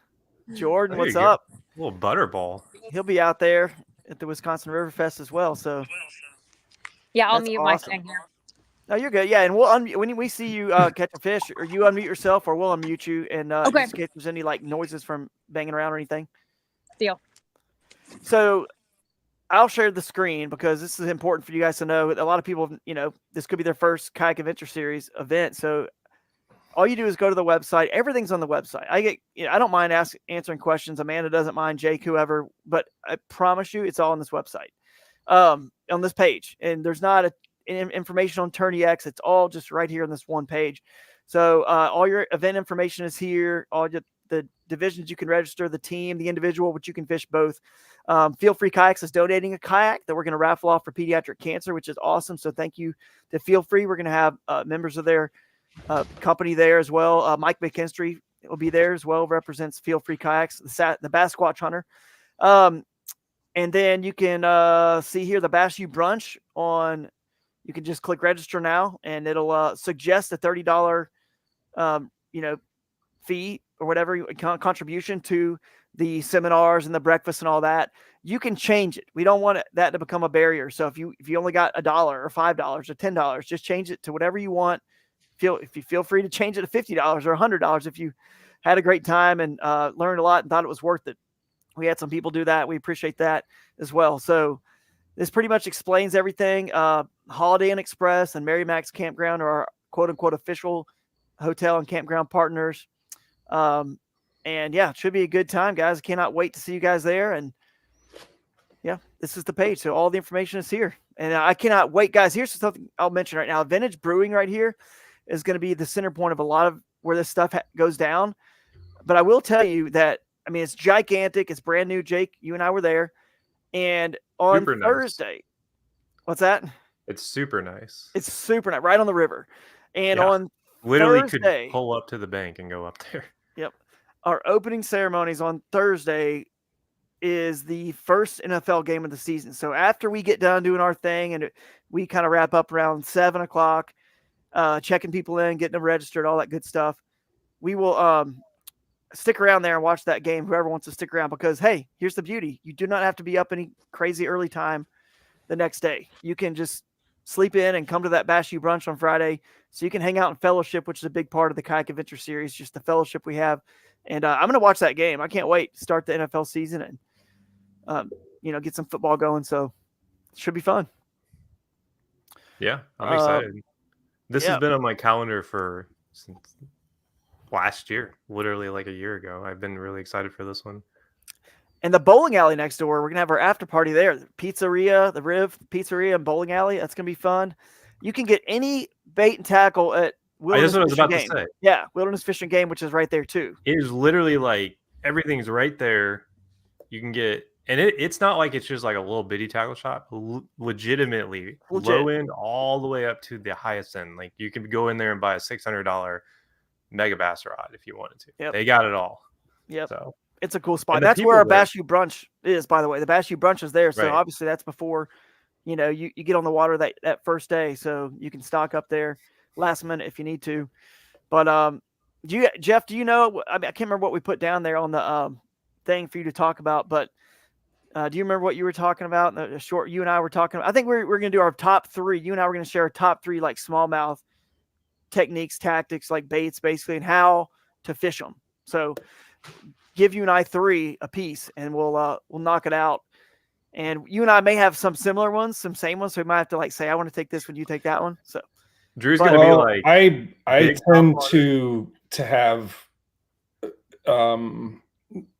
Jordan, There what's you go. up? A little butterball. He'll be out there at the Wisconsin Riverfest as well. So Yeah, I'll That's mute my awesome. thing here. no, you're good. Yeah, and we'll when we see you catch a fish, or you unmute yourself, or we'll unmute you, and Okay. just in case there's any like noises from banging around or anything. Deal. So I'll share the screen because this is important for you guys to know. A lot of people, this could be their first Kayak Adventure Series event. So all you do is go to the website. Everything's on the website. I don't mind answering questions. Amanda doesn't mind, Jake, whoever, but I promise you it's all on this website, on this page. And there's not information on Tourney X. It's all just right here on this one page. So all your event information is here. All the divisions you can register, the team, the individual, which you can fish both. Feel Free Kayaks is donating a kayak that we're going to raffle off for pediatric cancer, which is awesome. So thank you to Feel Free. We're going to have members of their company there as well. Mike McKinstry will be there as well, represents Feel Free Kayaks, the Bass Squatch Hunter. And then you can see here the Bass U Brunch on, you can just click register now and it'll suggest a $30, fee or whatever contribution to the seminars and the breakfast and all that. You can change it. We don't want that to become a barrier. So if you only got $1 or $5 or $10, just change it to whatever you want. If you feel free to change it to $50 or $100 if you had a great time and learned a lot and thought it was worth it. We had some people do that. We appreciate that as well. So this pretty much explains everything. Holiday Inn Express and Mary Mac's Campground are our quote unquote official hotel and campground partners. And yeah, it should be a good time, guys. I cannot wait to see you guys there. And yeah, this is the page. So all the information is here. And I cannot wait, guys. Here's something I'll mention right now. Vintage Brewing right here is going to be the center point of a lot of where this stuff goes down. But I will tell you that, I mean, it's gigantic. It's brand new. Jake, you and I were there. And on Super nice. Thursday, what's that? It's super nice. It's super nice, right on the river. And Yeah. on Literally Thursday, could pull up to the bank and go up there. Yep. Our opening ceremonies on Thursday is the first NFL game of the season. So after we get done doing our thing and we kind of wrap up around 7:00, checking people in, getting them registered, all that good stuff, we will stick around there and watch that game, whoever wants to stick around, because, hey, here's the beauty. You do not have to be up any crazy early time the next day. You can just sleep in and come to that Bass U Brunch on Friday so you can hang out in fellowship, which is a big part of the Kayak Adventure Series, just the fellowship we have. And I'm going to watch that game. I can't wait to start the NFL season and, get some football going. So it should be fun. Yeah, I'm excited. This yeah. has been on my calendar since last year, literally like a year ago. I've been really excited for this one. And the bowling alley next door, we're going to have our after party there. The pizzeria, the Riv Pizzeria and bowling alley. That's going to be fun. You can get any bait and tackle at Wilderness That's what I was Fishing about Game. to say. Yeah, Wilderness Fishing Game, which is right there too. It is literally like everything's right there. You can get And it's not like it's just like a little bitty tackle shop. Legitimately, low end all the way up to the highest end. Like you can go in there and buy a $600 mega bass rod if you wanted to. Yep. They got it all. Yep. So it's a cool spot. That's where our Bass U brunch is, by the way. The Bass U brunch is there. So obviously that's before, you know, you get on the water that first day. So you can stock up there last minute if you need to. But Jeff, do you know, I mean, I can't remember what we put down there on the thing for you to talk about, but do you remember what you were talking about? The short, you and I were talking about, I think we're going to do our top 3. You and I were going to share our top 3, like smallmouth techniques, tactics, like baits basically, and how to fish them. So give you and I 3 a piece and we'll knock it out. And you and I may have some similar ones, some same ones. So we might have to like say, I want to take this one, you take that one. So Drew's going to be like, I tend to have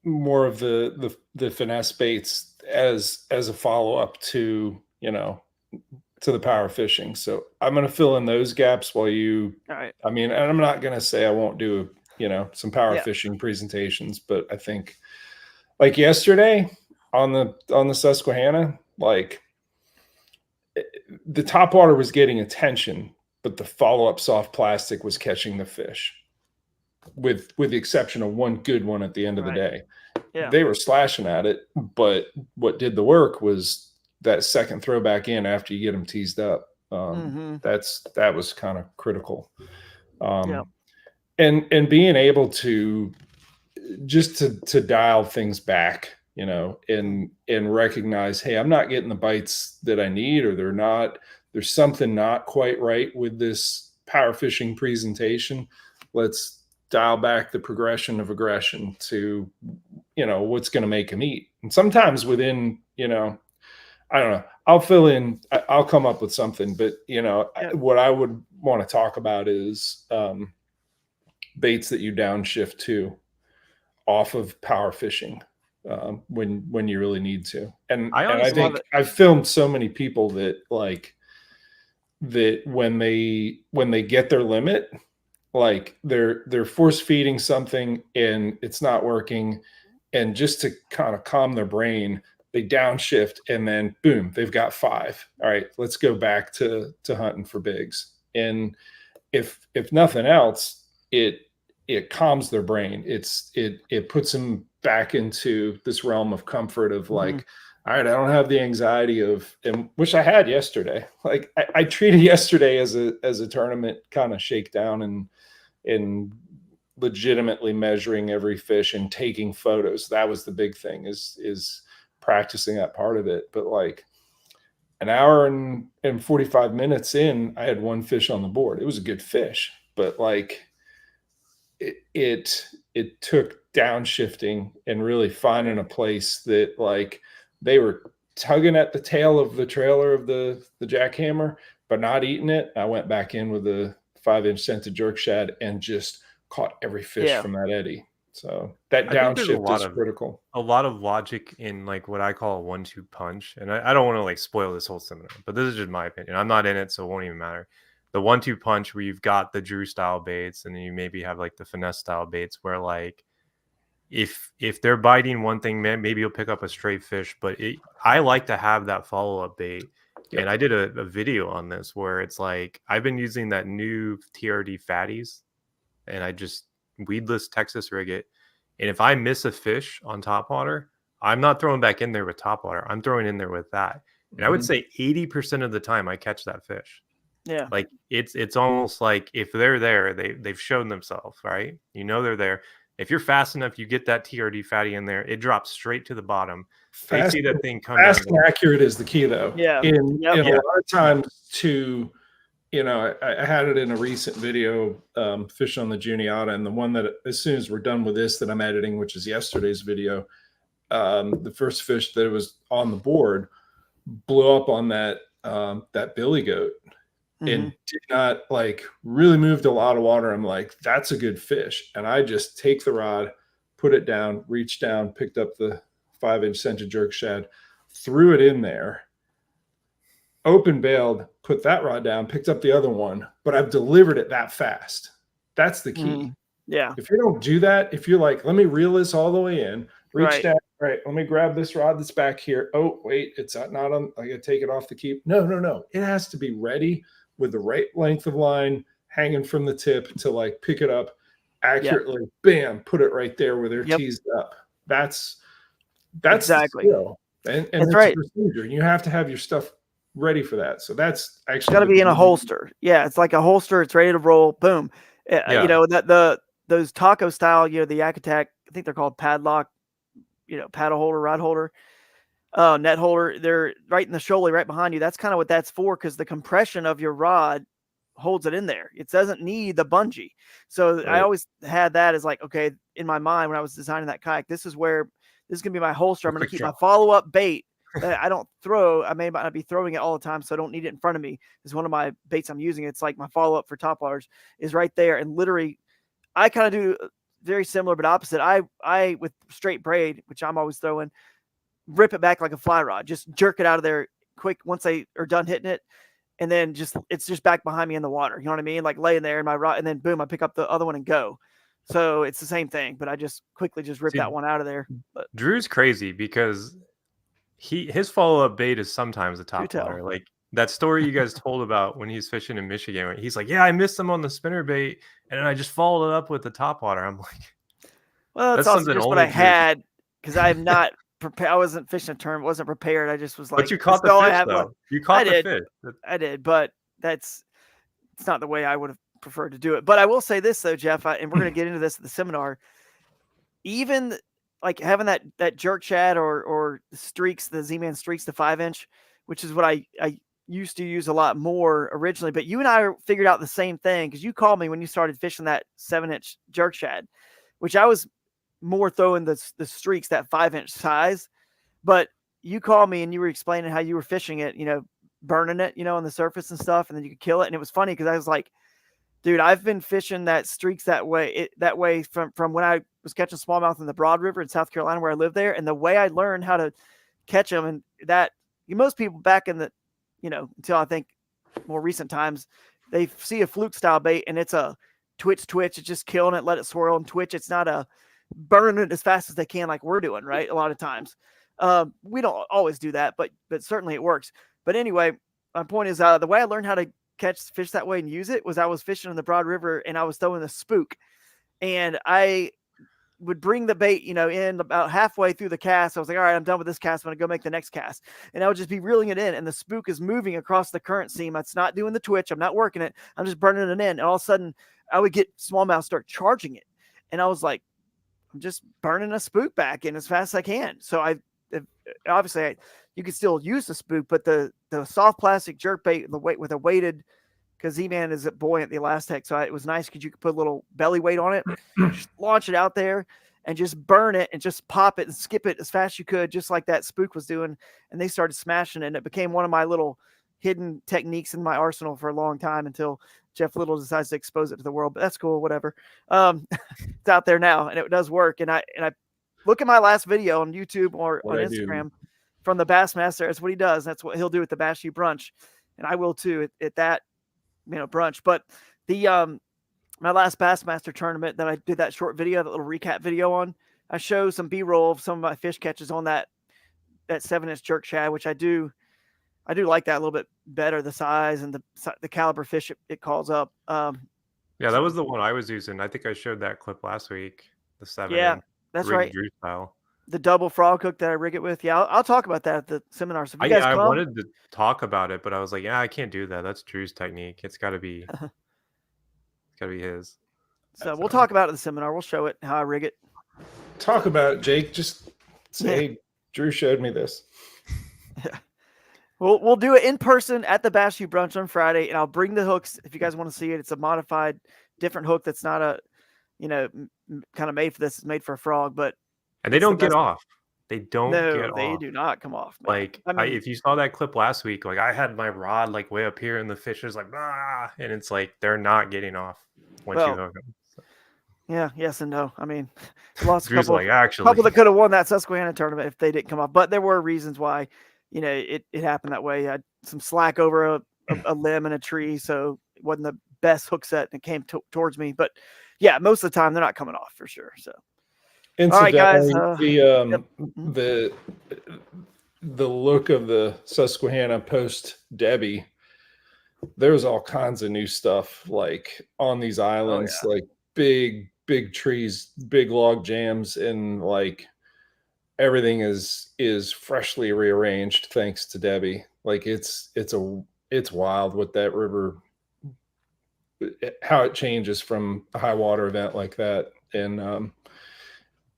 more of the finesse baits as a follow-up to, you know, to the power fishing. So I'm going to fill in those gaps while you, all right. I mean, and I'm not going to say I won't do, you know, some power fishing presentations, but I think like yesterday on the Susquehanna, like the top water was getting attention, but the follow-up soft plastic was catching the fish with the exception of one good one at the end of the day. Yeah. They were slashing at it, but what did the work was that second throw back in after you get them teased up. That was kind of critical. And being able to just to dial things back, you know, and recognize, hey, I'm not getting the bites that I need, or there's something not quite right with this power fishing presentation. Let's dial back the progression of aggression to, you know, what's going to make them eat. And sometimes within, you know, I don't know, I'll come up with something, but you know, what I would want to talk about is baits that you downshift to off of power fishing when you really need to. And I think I've filmed so many people that like that when they get their limit, like they're force feeding something and it's not working, and just to kind of calm their brain, they downshift and then boom, they've got 5. All right, let's go back to hunting for bigs. And if nothing else, it calms their brain. It puts them back into this realm of comfort of like, all right, I don't have the anxiety of, and which I had yesterday. Like I treated yesterday as a tournament kind of shakedown and legitimately measuring every fish and taking photos. That was the big thing is practicing that part of it. But like an hour and 45 minutes in, I had 1 fish on the board. It was a good fish, but like it took downshifting and really finding a place that like they were tugging at the tail of the trailer of the jackhammer, but not eating it. I went back in with a 5-inch scented jerk shad and just caught every fish from that eddy. So that downshift is critical. A lot of logic in like what I call a 1-2 punch. And I don't want to like spoil this whole seminar, but this is just my opinion. I'm not in it, so it won't even matter. The 1-2 punch where you've got the Drew style baits and then you maybe have like the finesse style baits where like if they're biting one thing, maybe you'll pick up a stray fish, but I like to have that follow-up bait. Yep. And I did a video on this where it's like I've been using that new TRD fatties and I just weedless Texas rig it. And if I miss a fish on topwater, I'm not throwing back in there with topwater. I'm throwing in there with that. And I would say 80% of the time I catch that fish. Yeah. Like it's almost like if they're there, they've shown themselves, right? You know they're there. If you're fast enough, you get that TRD fatty in there, it drops straight to the bottom. They see that thing come fast and accurate is the key though. Yeah. In a lot of times to, you know, I had it in a recent video, fishing on the Juniata, and the one that as soon as we're done with this that I'm editing, which is yesterday's video, the first fish that was on the board blew up on that billy goat. And did not like really moved a lot of water. I'm like, that's a good fish. And I just take the rod, put it down, reach down, picked up the 5-inch scented jerk shad, threw it in there, open bailed, put that rod down, picked up the other one, but I've delivered it that fast. That's the key. Yeah. If you don't do that, if you're like, let me reel this all the way in, reach down, All right, let me grab this rod that's back here. Oh, wait, it's not on. I got to take it off the keep. No. It has to be ready with the right length of line hanging from the tip to like pick it up accurately. Bam, put it right there where they're teased up. That's exactly. The skill. And that's right. A procedure. And you have to have your stuff ready for that. So that's actually got to be in a holster. Yeah, it's like a holster. It's ready to roll. Boom. You know, those taco style, you know, the Yak Attack, I think they're called padlock, you know, paddle holder, rod holder, net holder. They're right in the shoulder, right behind you. That's kind of what that's for, because the compression of your rod holds it in there. It doesn't need the bungee. So I always had that as like, okay, in my mind when I was designing that kayak, this is going to be my holster. I'm going to keep my follow-up bait that I don't throw. I may not be throwing it all the time, so I don't need it in front of me. It's one of my baits I'm using. It's like my follow-up for topwaters is right there. And literally, I kind of do very similar but opposite. I with straight braid, which I'm always throwing, rip it back like a fly rod. Just jerk it out of there quick once they are done hitting it. And then it's just back behind me in the water. You know what I mean? Like laying there in my rod, and then boom, I pick up the other one and go. So it's the same thing, but I just quickly rip that one out of there. But Drew's crazy because his follow-up bait is sometimes a topwater. Like that story you guys told about when he's fishing in Michigan. He's like, yeah, I missed him on the spinner bait, and then I just followed it up with the topwater. I'm like, well, that's also just what I had, because I'm not prepared. I wasn't fishing a tournament, wasn't prepared. I just was like, but you caught the fish though. You caught the fish. I did, but it's not the way I would have preferred to do it. But I will say this though, Jeff, and we're going to get into this at the seminar. Even like having that jerk shad or streaks, the Z-Man streaks, the 5-inch, which is what I used to use a lot more originally. But you and I figured out the same thing, because you called me when you started fishing that 7-inch jerk shad, which I was more throwing the streaks, that 5-inch size. But you called me and you were explaining how you were fishing it, you know, burning it, you know, on the surface and stuff, and then you could kill it. And it was funny because I was like, dude, I've been fishing that streaks that way from when I was catching smallmouth in the Broad River in South Carolina, where I live there. And the way I learned how to catch them, and that most people back in the, you know, until I think more recent times, they see a fluke style bait and it's a twitch. It's just killing it, let it swirl and twitch. It's not a burning it as fast as they can like we're doing, right? A lot of times. We don't always do that, but certainly it works. But anyway, my point is the way I learned how to catch fish that way and use it was I was fishing in the Broad River and I was throwing a spook, and I would bring the bait, you know, in about halfway through the cast. I was like, all right, I'm done with this cast. I'm going to go make the next cast. And I would just be reeling it in, and the spook is moving across the current seam. It's not doing the twitch. I'm not working it. I'm just burning it in. And all of a sudden I would get smallmouth start charging it. And I was like, I'm just burning a spook back in as fast as I can. So you could still use the spook, but the soft plastic jerk bait, the weight with a weighted, because Z-Man is buoyant, the Elastic. So it was nice because you could put a little belly weight on it, just launch it out there and just burn it and just pop it and skip it as fast as you could, just like that spook was doing. And they started smashing it. And it became one of my little hidden techniques in my arsenal for a long time, until Jeff Little decides to expose it to the world. But that's cool, whatever. It's out there now and it does work. And I look at my last video on YouTube or on Instagram from the Bassmaster. That's what he does. That's what he'll do at the Bass U brunch. And I will too at that, you know, brunch. But the my last Bassmaster tournament that I did that short video, that little recap video on, I show some B-roll of some of my fish catches on that 7-inch jerk shad, which I do like that a little bit better, the size and the caliber fish it calls up. Yeah, that was the one I was using. I think I showed that clip last week. The 7. Yeah, that's right. Drew style. The double frog hook that I rig it with. Yeah, I'll talk about that at the seminar. So if you guys I wanted to talk about it, but I was like, yeah, I can't do that. That's Drew's technique. It's got to be his. So we'll talk about it at the seminar. We'll show it how I rig it. Talk about it, Jake. Just say, Drew showed me this. Yeah. We'll do it in person at the Bass U brunch on Friday, and I'll bring the hooks if you guys want to see it. It's a modified, different hook that's not a, you know, kind of made for this. It's made for a frog, but and they don't get off. They don't get off. They do not come off. Man. Like if you saw that clip last week, like I had my rod like way up here and the fish is like, and it's like they're not getting off once you hook them. So. Yeah, yes and no. I mean, lost a couple that could have won that Susquehanna tournament if they didn't come off. But there were reasons why, you know, it happened that way. I had some slack over a limb and a tree, so it wasn't the best hook set, and it came towards me. But yeah, most of the time they're not coming off for sure. So Incidentally, guys, the look of the Susquehanna post Debbie, there's all kinds of new stuff like on these islands, like big trees, big log jams, and like everything is freshly rearranged thanks to Debbie. Like it's wild what that river, how it changes from a high water event like that. And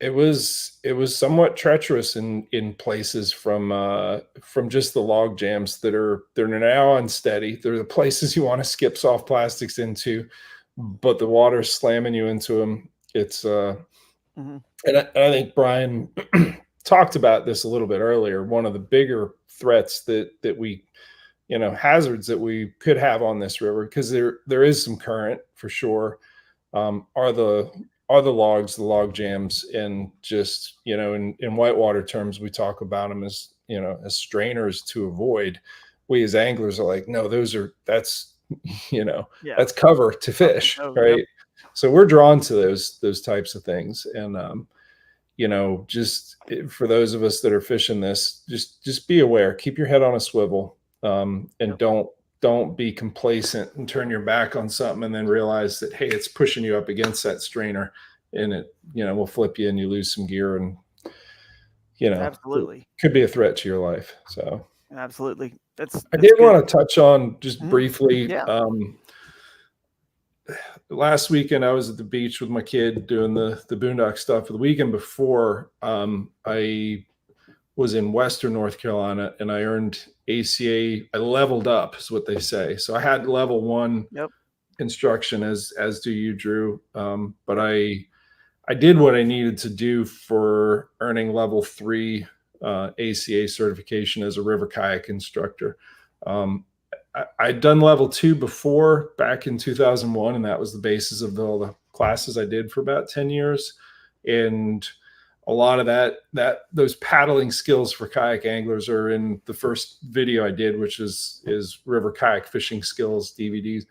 it was somewhat treacherous in places from just the log jams they're now unsteady. They're the places you want to skip soft plastics into, but the water's slamming you into them. It's and I think Brian talked about this a little bit earlier. One of the bigger threats that we, hazards that we could have on this river, because there is some current for sure, are the logs, the log jams, and just, in whitewater terms, we talk about them as, as strainers to avoid. We as anglers are like, no, that's cover to fish, right? Yep. So we're drawn to those types of things. And, just for those of us that are fishing this, just be aware, keep your head on a swivel, and don't be complacent and turn your back on something and then realize that, hey, it's pushing you up against that strainer, and it, will flip you and you lose some gear, and, absolutely could be a threat to your life. So absolutely. I did want to touch on just briefly. Last weekend I was at the beach with my kid doing the boondock stuff. The weekend before, I was in Western North Carolina, and I earned ACA. I leveled up, is what they say. So I had level 1 instruction, as do you, Drew. But I did what I needed to do for earning level 3 ACA certification as a river kayak instructor. I'd done level 2 before, back in 2001, and that was the basis of all the classes I did for about 10 years. And a lot of those paddling skills for kayak anglers are in the first video I did, which is River Kayak Fishing Skills DVDs.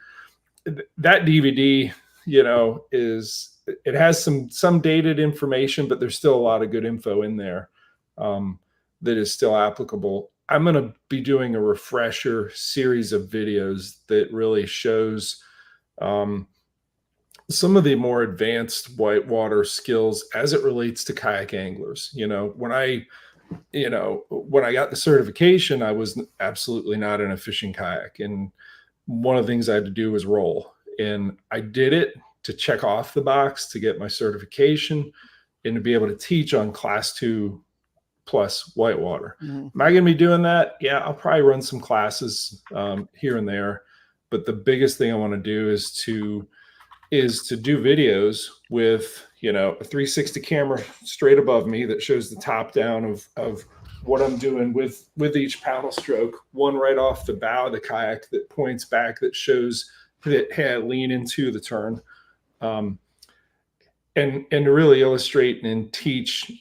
That DVD, it has some dated information, but there's still a lot of good info in there that is still applicable. I'm going to be doing a refresher series of videos that really shows some of the more advanced whitewater skills as it relates to kayak anglers. When I got the certification, I was absolutely not in a fishing kayak. And one of the things I had to do was roll. And I did it to check off the box to get my certification and to be able to teach on class 2 plus whitewater. Am I going to be doing that? Yeah, I'll probably run some classes here and there. But the biggest thing I want to do is to do videos with, a 360 camera straight above me that shows the top down of what I'm doing with each paddle stroke, one right off the bow of the kayak that points back, that shows that, hey, I lean into the turn. And to really illustrate and teach,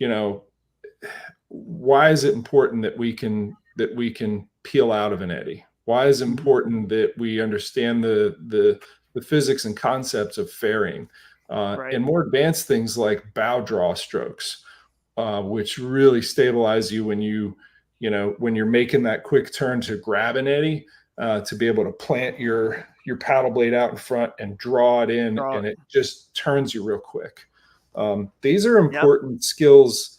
why is it important that we can peel out of an eddy? Why is it important that we understand the physics and concepts of ferrying, and more advanced things like bow draw strokes, which really stabilize you when you're making that quick turn to grab an eddy, to be able to plant your paddle blade out in front and draw it in, and it just turns you real quick. These are important skills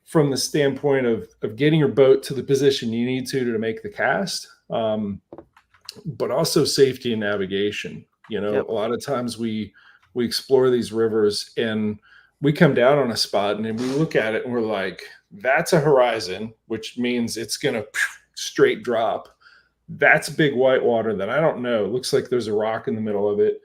from the standpoint of getting your boat to the position you need to make the cast, but also safety and navigation. A lot of times we explore these rivers and we come down on a spot and we look at it and we're like, that's a horizon, which means it's going to straight drop. That's big whitewater that I don't know. It looks like there's a rock in the middle of it.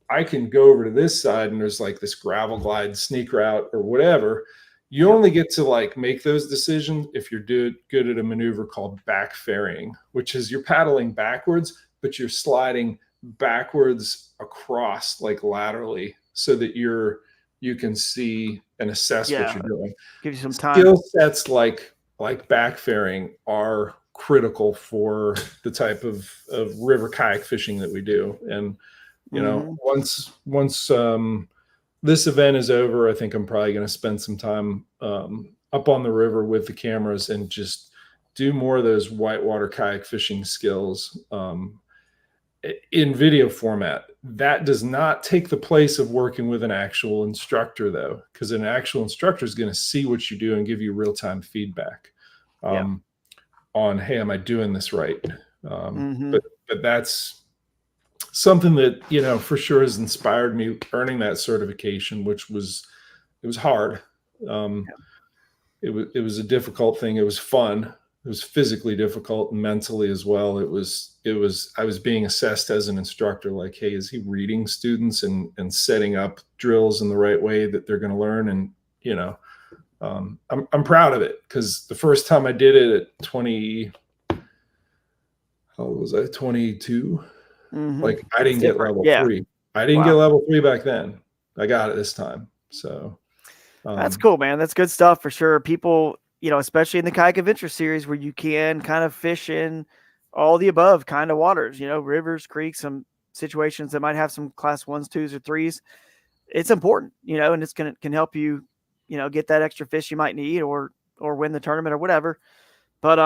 I can go over to this side and there's like this gravel glide sneak route or whatever. You only get to make those decisions if you're good at a maneuver called back ferrying, which is you're paddling backwards, but you're sliding backwards across laterally so that you can see and assess what you're doing. Give you some time. Skill sets like back ferrying are critical for the type of river kayak fishing that we do. And once this event is over, I think I'm probably going to spend some time up on the river with the cameras and just do more of those whitewater kayak fishing skills in video format. That does not take the place of working with an actual instructor, though, because an actual instructor is going to see what you do and give you real-time feedback on, hey, am I doing this right? But that's something that, you know, for sure has inspired me earning that certification, which was, it was hard. It was a difficult thing. It was fun. It was physically difficult and mentally as well. I was being assessed as an instructor, like, hey, is he reading students and setting up drills in the right way that they're going to learn? And, you know, I'm proud of it, because the first time I did it at 20, how old was I? 22. Like, I didn't get level 3. I didn't get level 3 back then. I got it this time. So that's cool, man. That's good stuff for sure. People, you know, especially in the Kayak Adventure series, where you can kind of fish in all the above kind of waters, you know, rivers, creeks, some situations that might have some class 1s, 2s, or 3s. It's important, you know, and can help you, you know, get that extra fish you might need, or win the tournament or whatever. But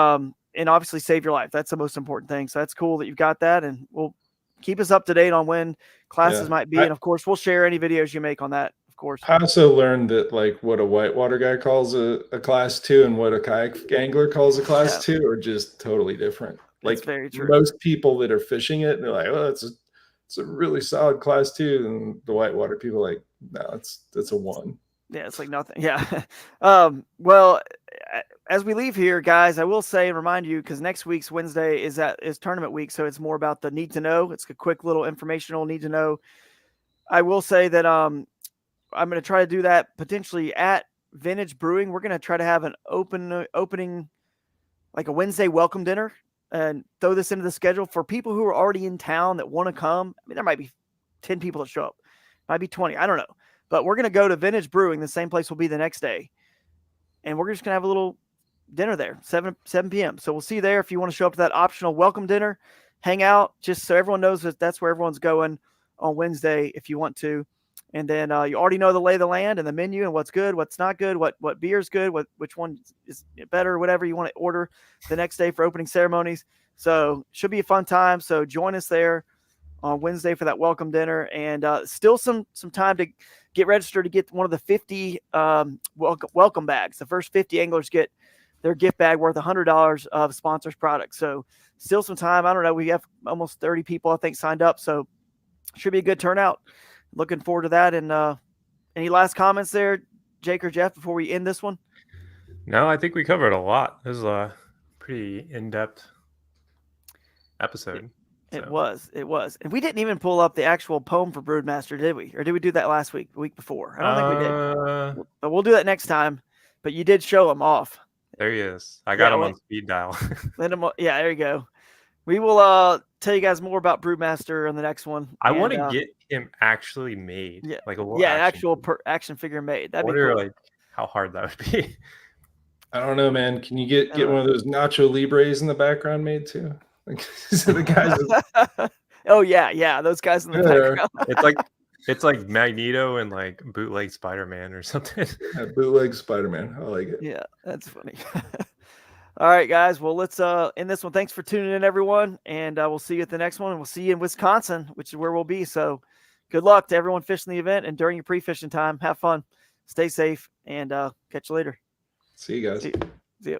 and obviously save your life. That's the most important thing. So that's cool that you've got that, and we'll keep us up to date on when classes might be. And of course, we'll share any videos you make on that. Of course. I also learned that, like, what a whitewater guy calls a class 2 and what a kayak angler calls a class 2 are just totally different. Like, that's very true. Most people that are fishing it, they're like, oh, it's a really solid class 2. And the whitewater people are like, no, it's a 1. Yeah, it's like nothing. Yeah. Well, as we leave here, guys, I will say and remind you, because next week's Wednesday is tournament week, so it's more about the need to know. It's a quick little informational need to know. I will say that I'm going to try to do that potentially at Vintage Brewing. We're going to try to have an opening, like a Wednesday welcome dinner, and throw this into the schedule for people who are already in town that want to come. I mean, there might be 10 people that show up, might be 20. I don't know. But we're going to go to Vintage Brewing. The same place will be the next day. And we're just going to have a little dinner there, 7 p.m. So we'll see you there if you want to show up to that optional welcome dinner, hang out, just so everyone knows that that's where everyone's going on Wednesday if you want to. And then you already know the lay of the land and the menu and what's good, what's not good, what beer's good, which one is better, whatever you want to order the next day for opening ceremonies. So should be a fun time. So join us there on Wednesday for that welcome dinner. And still some time to get registered to get one of the 50 welcome bags. The first 50 anglers get their gift bag worth $100 of sponsors products. So still some time. I don't know. We have almost 30 people, I think, signed up. So should be a good turnout. Looking forward to that. And any last comments there, Jake or Jeff, before we end this one? No, I think we covered a lot. This is a pretty in-depth episode. It was. And we didn't even pull up the actual poem for Broodmaster, did we? Or did we do that last week, the week before? I don't think we did. But we'll do that next time. But you did show him off. There he is. I got him on speed dial. Yeah, there you go. We will tell you guys more about Broodmaster on the next one. I want to get him actually made. Yeah, like a actual action figure made. That'd be cool. Like how hard that would be. I don't know, man. Can you get one of those Nacho Libres in the background made too? Like, so the guys. Oh yeah, those guys in the background. It's like Magneto and like bootleg Spider-Man or something. Yeah, bootleg Spider-Man. I like it. Yeah, that's funny. All right, guys. Well, let's end this one. Thanks for tuning in, everyone. And we'll see you at the next one. And we'll see you in Wisconsin, which is where we'll be. So good luck to everyone fishing the event. And during your pre-fishing time, have fun. Stay safe. And catch you later. See you guys. See you.